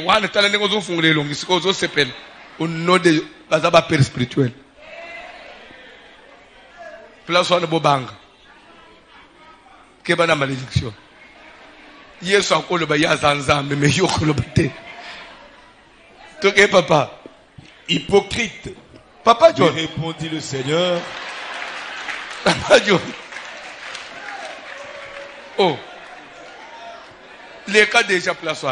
Wana tala ngo zo fungule longi siko zo sepel. Au nom de Bazaba Père spirituel. Place on Bobanga. Quelle malédiction. Hier soir, on le baya zanzambe, mais yoko le bate. Ok, papa. Hypocrite. Papa John. Lui répondit le Seigneur. Papa John. Oh. Les cas déjà place.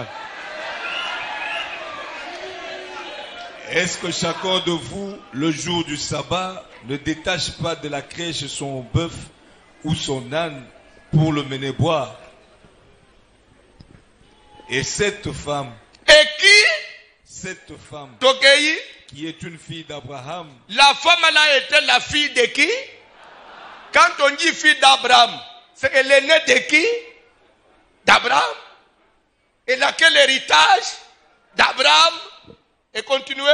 Est-ce que chacun de vous, le jour du sabbat, ne détache pas de la crèche son bœuf ou son âne pour le mener boire? Et cette femme, Tokei, qui est une fille d'Abraham, la femme là était la fille de qui? Quand on dit fille d'Abraham, c'est qu'elle est née de qui? D'Abraham. Et laquelle héritage d'Abraham? Et continuez.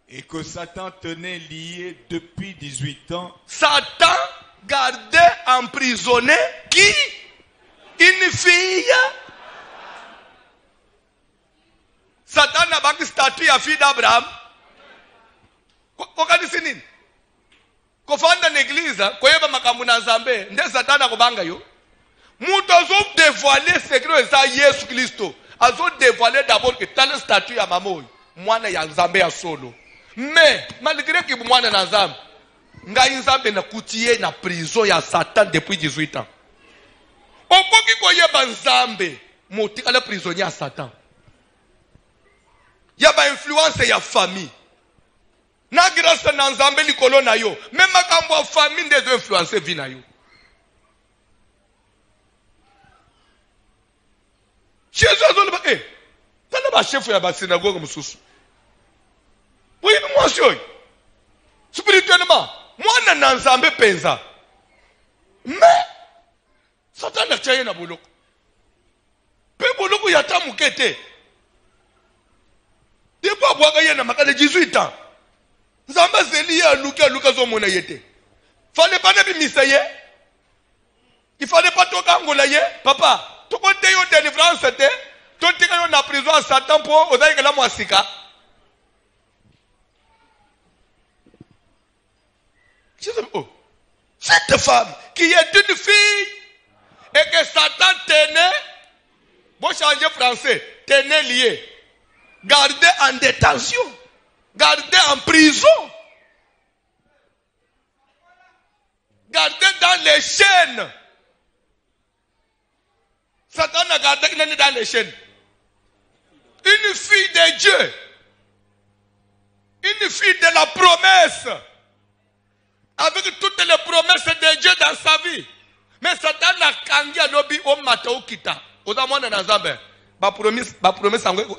Et que Satan tenait lié depuis 18 ans. Satan gardait emprisonné qui? Une fille. Satan n'a pas statut à fille d'Abraham. Kokanisi nini? Kofanda l'église, koyeba makambo na Nzambe, nde Satan akobanga yo. Mutu azo dévoiler secret za Yesu Kristo. Azo dévoiler d'abord que tel statut ya mamoy, mwana ya Nzambe ya solo. Mais malgré que mwana na Nzambe, ngai Nzambe na kutie na prison ya Satan depuis 18 ans. Okoki koyeba Nzambe, motika le prisonnier ya Satan. Ya ba influence ya famille. Na grâce na Nzambe likolo na yo, même makambo ya famille ndezo influencer vie na yo. Jésus azoli ba tana ba chef ya ba synagogue mususu. Oui, moi suis spirituellement, moi na Nzambe penza. Mais Satan na chaye na boloko. Pe boloko ya ta mukete. Debo bwaga yena makale 18 ans. Nzamba zeli ya luka zo mona yete. Fallait pas ne misaye. Il fallait pas toka ngola ye, papa. Toko te yo délivrance te, to tika yo na prison à Satan pour ozayi kala mwasika. Cette femme qui est une fille et que Satan tenait, bon changer français, tenait lié. Gardé en détention, gardé en prison, gardé dans les chaînes. Satan a gardé dans les chaînes. Une fille de Dieu, une fille de la promesse, avec toutes les promesses de Dieu dans sa vie. Mais Satan a kangi à l'obi au matao kita. Au zaman de Nazambe. Ma promesse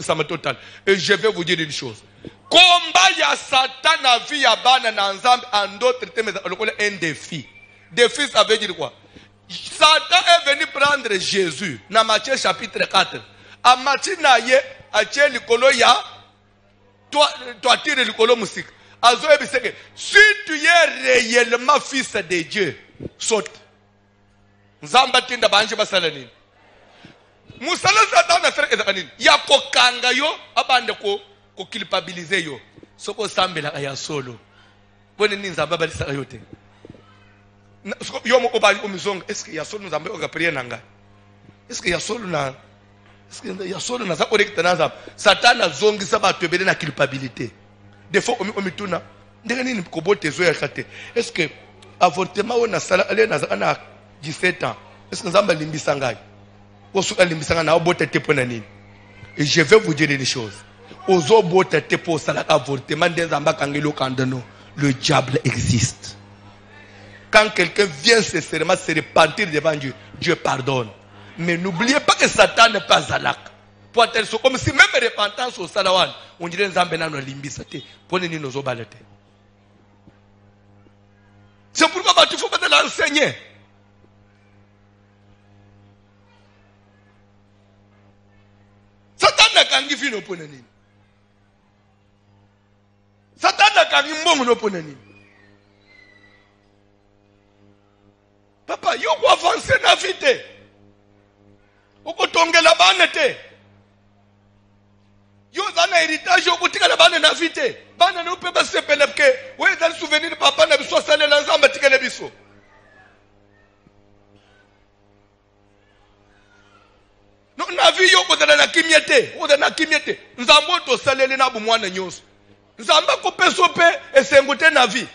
ça me total. Et je vais vous dire une chose. Combat ya Satan a vu ya bana Nazambe en d'autres termes un défi. Défi ça veut dire quoi? Satan est venu prendre Jésus dans Matthieu chapitre 4. A Matthieu naye a tché likolo ya toi tire likolo musique. Azo ebiseke si tu es réellement fils de Dieu, saute. Nzamba tinda banje basala nini? Musala Satan na sera ezakanini. Ya kokanga yo abande ko culpabiliser yo. Soko sambela ya solo. Bone ni Nzamba balisa yote. Yo mo obali omizonga. Est-ce que ya solo Nzamba oga prier nanga? Est-ce que ya solo na est-ce que ya solo na za correcte na Nzamba? Satan azongisa ba tebele na culpabilité. Des fois omituna ndenge nini kobote zo ya kate. Est-ce que avortement on sala ale na 17 ans? Est-ce que Nzamba limbisa ngai? Osuka limbisa na obote tepo na nini? Et je vais vous dire une chose. Ozo bote tepo sala avortement Nzamba kangelo kandano. Le diable existe. Quand quelqu'un vient sincèrement se repentir devant Dieu, Dieu pardonne. Mais n'oubliez pas que Satan n'est pas Zalak. Comme si même repentance au Salawan, on dirait Nzambe na no limbisa te. Pone ni nozo balete. C'est pourquoi tu faut pas l'enseigner. Satan n'a kangi fino pone nini. Satan n'a kangi mbongo no pone nini. Papa, yo ko avancer na vite. Oko tongela bana te. Yo zana héritage au côté de la bande navité. Bande ne peut pas se pélepke. Oui, dans le souvenir de papa n'a pas salé l'ensemble de la biso. Non, na vie yo kodana na kimiete, kodana kimiete. Nzambo to salele na bu mwana nyonso. Nzamba ko pesope esengote na vie.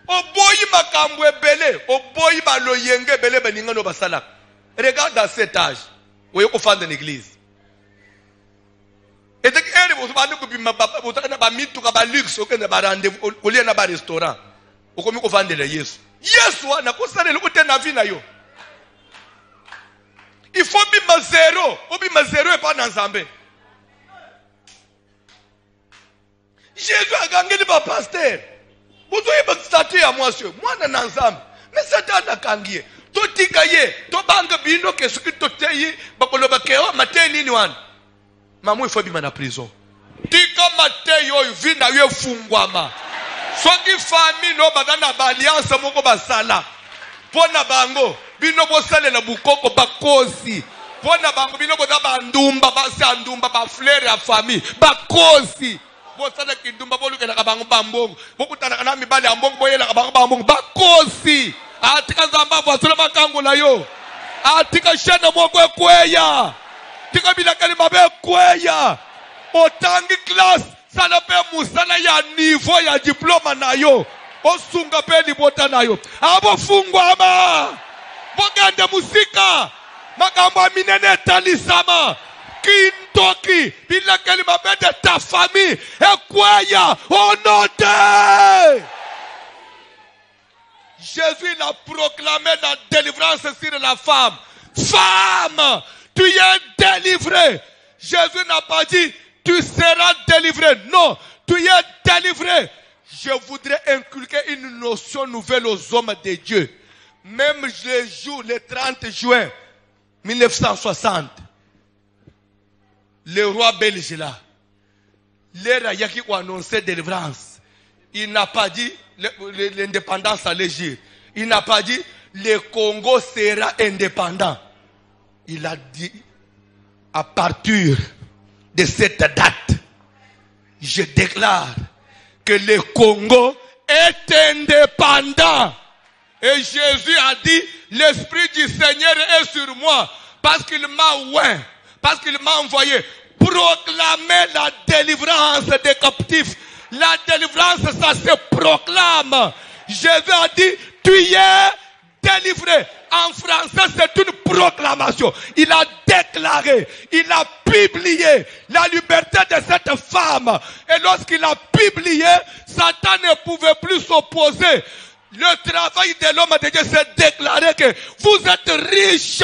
Oboyi makambo ebele, oboyi baloyenge bele beninga no basala. Regarde à cet âge, oyo ko fanda l'église. Et donc ere bo banu ko bima baba bo taka na ba mitu ka ba luxe o kende ba rendez-vous ko lia na ba restaurant. O komi ko fanda le Yesu. Yesu na ko sala le ko te na vie na yo. Il faut bima zéro, obima zéro et pas dans Nzambe. Jésus a gagné le pasteur. Vous avez un statut à moi, monsieur. Moi, je suis ensemble. Mais c'est un kangier. Tout est caillé. Tout banque bino que ce que tu as dit, bakolo bakeo matin ni wan. Maman il faut bien en prison. Tika matin yo vina yo fungwama. Soki famille no badana ba alliance moko basala. Pona bango bino bosale na bukoko bakosi. Pona bango bino boza ndumba basa ndumba ba fleur ya famille bakosi. Bosala kindumba boluke na kabango bambongo bokutana kana mibale ambongo boyela kabango bambongo bakosi atika Nzamba voisula makango na yo atika shena moko ekweya tika bilakali mabe ekweya otangi classe sala pe musala ya niveau ya diploma na yo osunga pe libota na yo abo fungwa ama bogande musika makambo aminene talisama Kintoki, bila kalima de ta famille, et quoi ya, au nom de Jésus a proclamé la délivrance sur la femme. Femme, tu es délivrée. Jésus n'a pas dit, tu seras délivrée. Non, tu es délivrée. Je voudrais inculquer une notion nouvelle aux hommes de Dieu. Même le jour, le 30 juin 1960, le roi belge là, l'ère Yaki a annoncé délivrance. Il n'a pas dit l'indépendance à l'Égypte. Il n'a pas dit le Congo sera indépendant. Il a dit à partir de cette date, je déclare que le Congo est indépendant. Et Jésus a dit, l'Esprit du Seigneur est sur moi parce qu'il m'a oint. Parce qu'il m'a envoyé proclamer la délivrance des captifs. La délivrance, ça se proclame. Jésus a dit, tu es délivré. En français, c'est une proclamation. Il a déclaré, il a publié la liberté de cette femme. Et lorsqu'il a publié, Satan ne pouvait plus s'opposer. Le travail de l'homme de Dieu, c'est déclarer que vous êtes riche.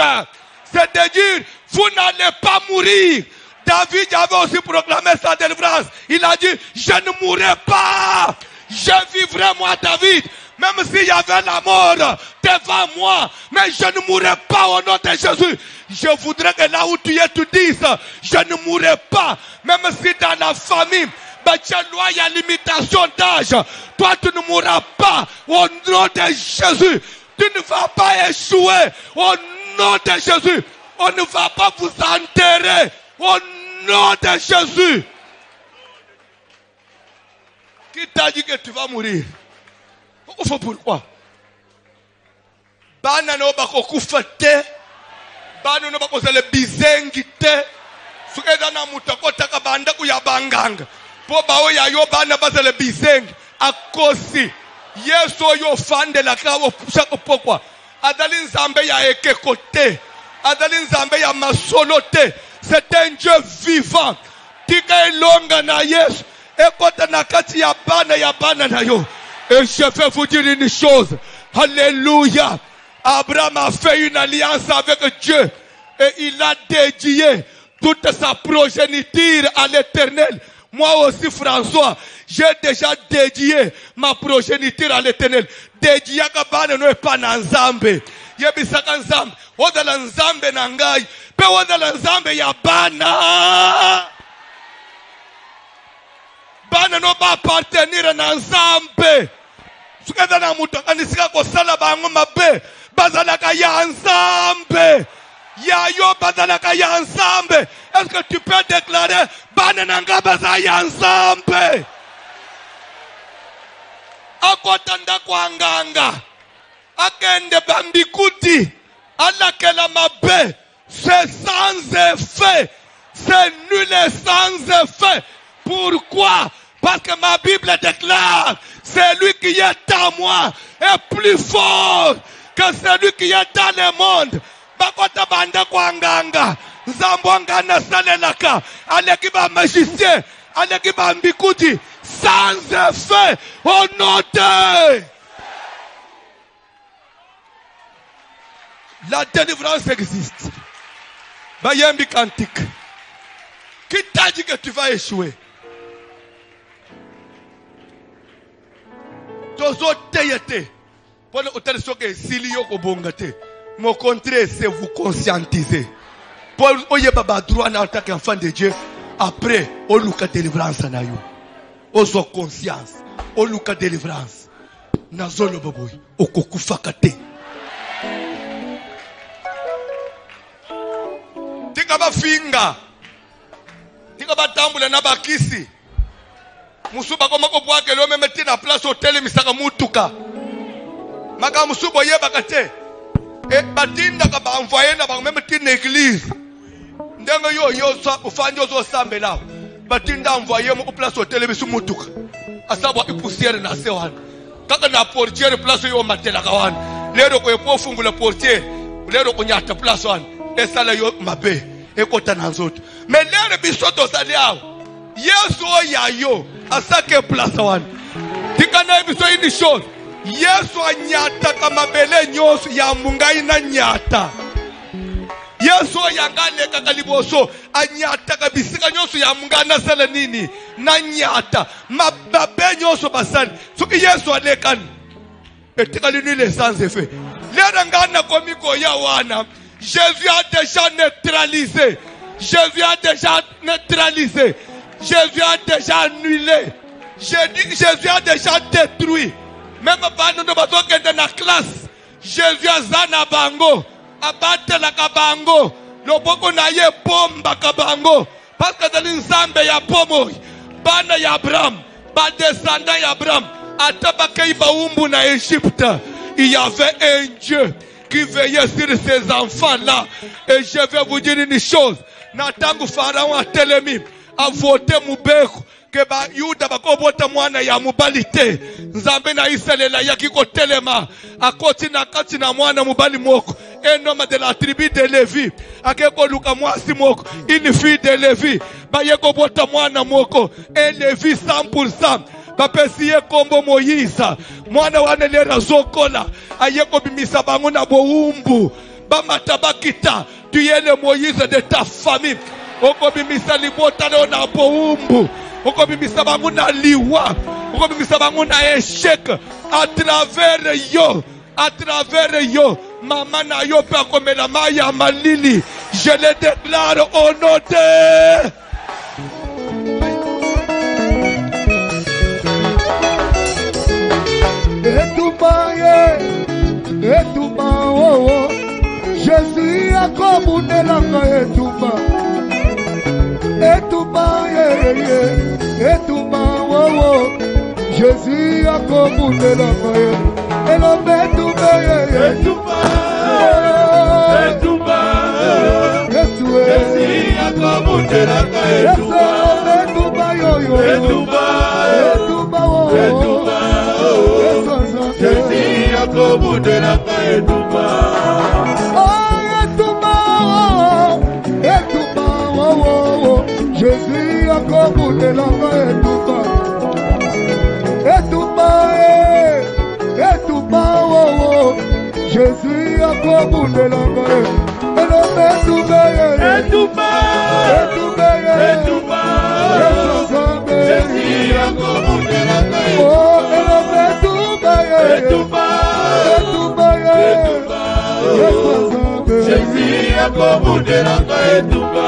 C'est-à-dire, vous n'allez pas mourir. David avait aussi proclamé sa délivrance. Il a dit, je ne mourrai pas. Je vivrai moi, David. Même s'il y avait la mort devant moi. Mais je ne mourrai pas au nom de Jésus. Je voudrais que là où tu es, tu dises, je ne mourrai pas. Même si dans la famille, il y a limitation d'âge. Toi, tu ne mourras pas. Au nom de Jésus. Tu ne vas pas échouer. Au nom de Jésus. On ne va pas vous enterrer. Au nom de Jésus. Qui t'a dit que tu vas mourir? Pourquoi? Bana no bako kufate. Bana no bako zele bizengi te. Sukeda na mutakota kabanda kuyabanganga. Po bawo ya yo bana bazele bizengi. Akosi. Yeso yo fande la kawo pushako pokwa. Adali Nzambe ya ekekote. Adali Nzambe ya masolote. C'est un Dieu vivant. Tika ilonga na Yesu. Ekota na kati ya bana na yo. Et je vais vous dire une chose. Alléluia. Abraham a fait une alliance avec Dieu. Et il a dédié toute sa progéniture à l'Éternel. Moi aussi, François, j'ai déjà dédié ma progéniture à l'Éternel. Dédié à Kabane no pas Nzambe. Yebisaka Nzambe. Odala Nzambe nangai. Pe odala Nzambe ya bana. Bana no ba appartenir na Nzambe. Sukada na mutu kanisika ko sala bango mabe. Bazalaka ya Nzambe. Yayo bazalaka ya ensemble. Est-ce que tu peux déclarer banananga baza ya ensemble? Akotanda kwa nganga. Akende bambikuti. Alakela mabe. C'est sans effet. C'est nul et sans effet. Pourquoi? Parce que ma Bible déclare, celui qui est en moi est plus fort que celui qui est dans le monde. Bakota banda kwa nganga. Zambwanga na salelaka. Aleki ba magicien. Aleki ba mbikuti. Sans effet. Au nom de... La délivrance existe. Bayembi kantique. Qui t'a dit que tu vas échouer? Tozo teyete. Pour le hôtel soke silio ko bongate. Mon contraire, c'est vous conscientiser. Pour oye baba droit en tant qu'enfant de Dieu. Après, on luka délivrance na yo. Ozo conscience. On luka délivrance. Nazolo baboy. Okokufa kate. Tika ba finga. Tika ba tambula na bakisi. Musuba koma ko bwake lo memeti na place hotel misaka mutuka. Maka musubo yeba kate. Et batinda ka ba envoyer na ba memeti na église. Ndenga yo sa ufanjo zo sambe la. Batinda envoyer mo place hotel bisu mutuka. Asabwa ipusiere na sewan. Kaka na portiere place yo matela kawan. Lero ko epo fungula portiere. Lero ko nyata place wan. Esala yo mabe. Ekota na nzoto. Mais lero bisoto saliao. Yesu yayo asake place wan. Tikana biso ini chose. Yesu anyata kama bele nyoso ya mungai na nyata. Yesu yangale kakaliboso anyata kabisika nyoso ya mungana sala nini na nyata mababe nyoso basani. So Yesu alekani. Etikali ni les sans effet. Lera ngana komiko ya wana. Jésus a déjà neutralisé. Jésus a déjà neutralisé. Jésus a déjà annulé. Jésus a déjà détruit. Même pas nous devons dans la classe. Jésus a zana bango. Abate la kabango. Loboko na ye bomba kabango. Parce que dans l'ensemble ya pomo. Bana ya Abraham. Ba descendant ya Abraham. Atabake ibaumbu na Égypte. Il y avait un Dieu qui veillait sur ses enfants-là. Et je vais vous dire une chose. Natangu Pharaon a telemi. A voté Moubeko. Que ba Yuda bakobota mwana ya mubalite. Nzambe na Israël ya kiko telema. Akoti na kati na mwana mubali moko. Un homme de la tribu de Lévi. Akeko luka mwasi moko. Une fille de Lévi. Ba yeko bota mwana moko. Un Lévi 100%. Bapesiye kombo Moïse. Mwana wanelera zokola. Ayeko bimisa bangu na boumbu. Bamatabakita. Tu es le Moïse de ta famille. Oko bimisa libota na boumbu. Oko bimisa bangu na liwa. Oko bimisa bangu na échec. À travers yo. À travers yo. Maman na yo pa komela maya malili. Je le déclare au nom de... Etuma, oh, oh. Jésus a communé l'anga etuma. Etuma, etuma, oh, oh. Jésus a communé l'anga etuma. Et l'homme etuma, etuma. Jésus a communé l'anga etuma. Etuma, yo, yo. Etuma, oh, oh. Jésus a communé l'anga etuma. Jésus a communé l'anga etuma. Etuma, oh, oh. Jésus a communé l'anga etuma. Etuma. Jésus a communé l'anga etuma. Oh, Jésus a communé l'anga etuma.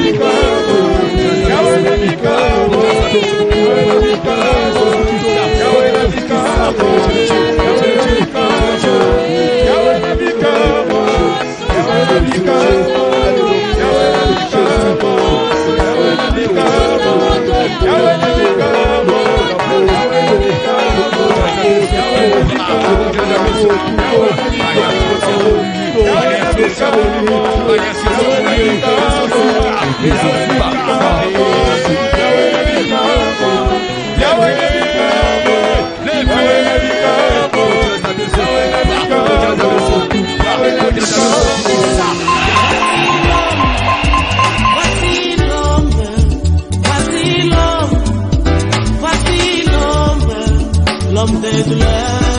Voici l'homme de douleur.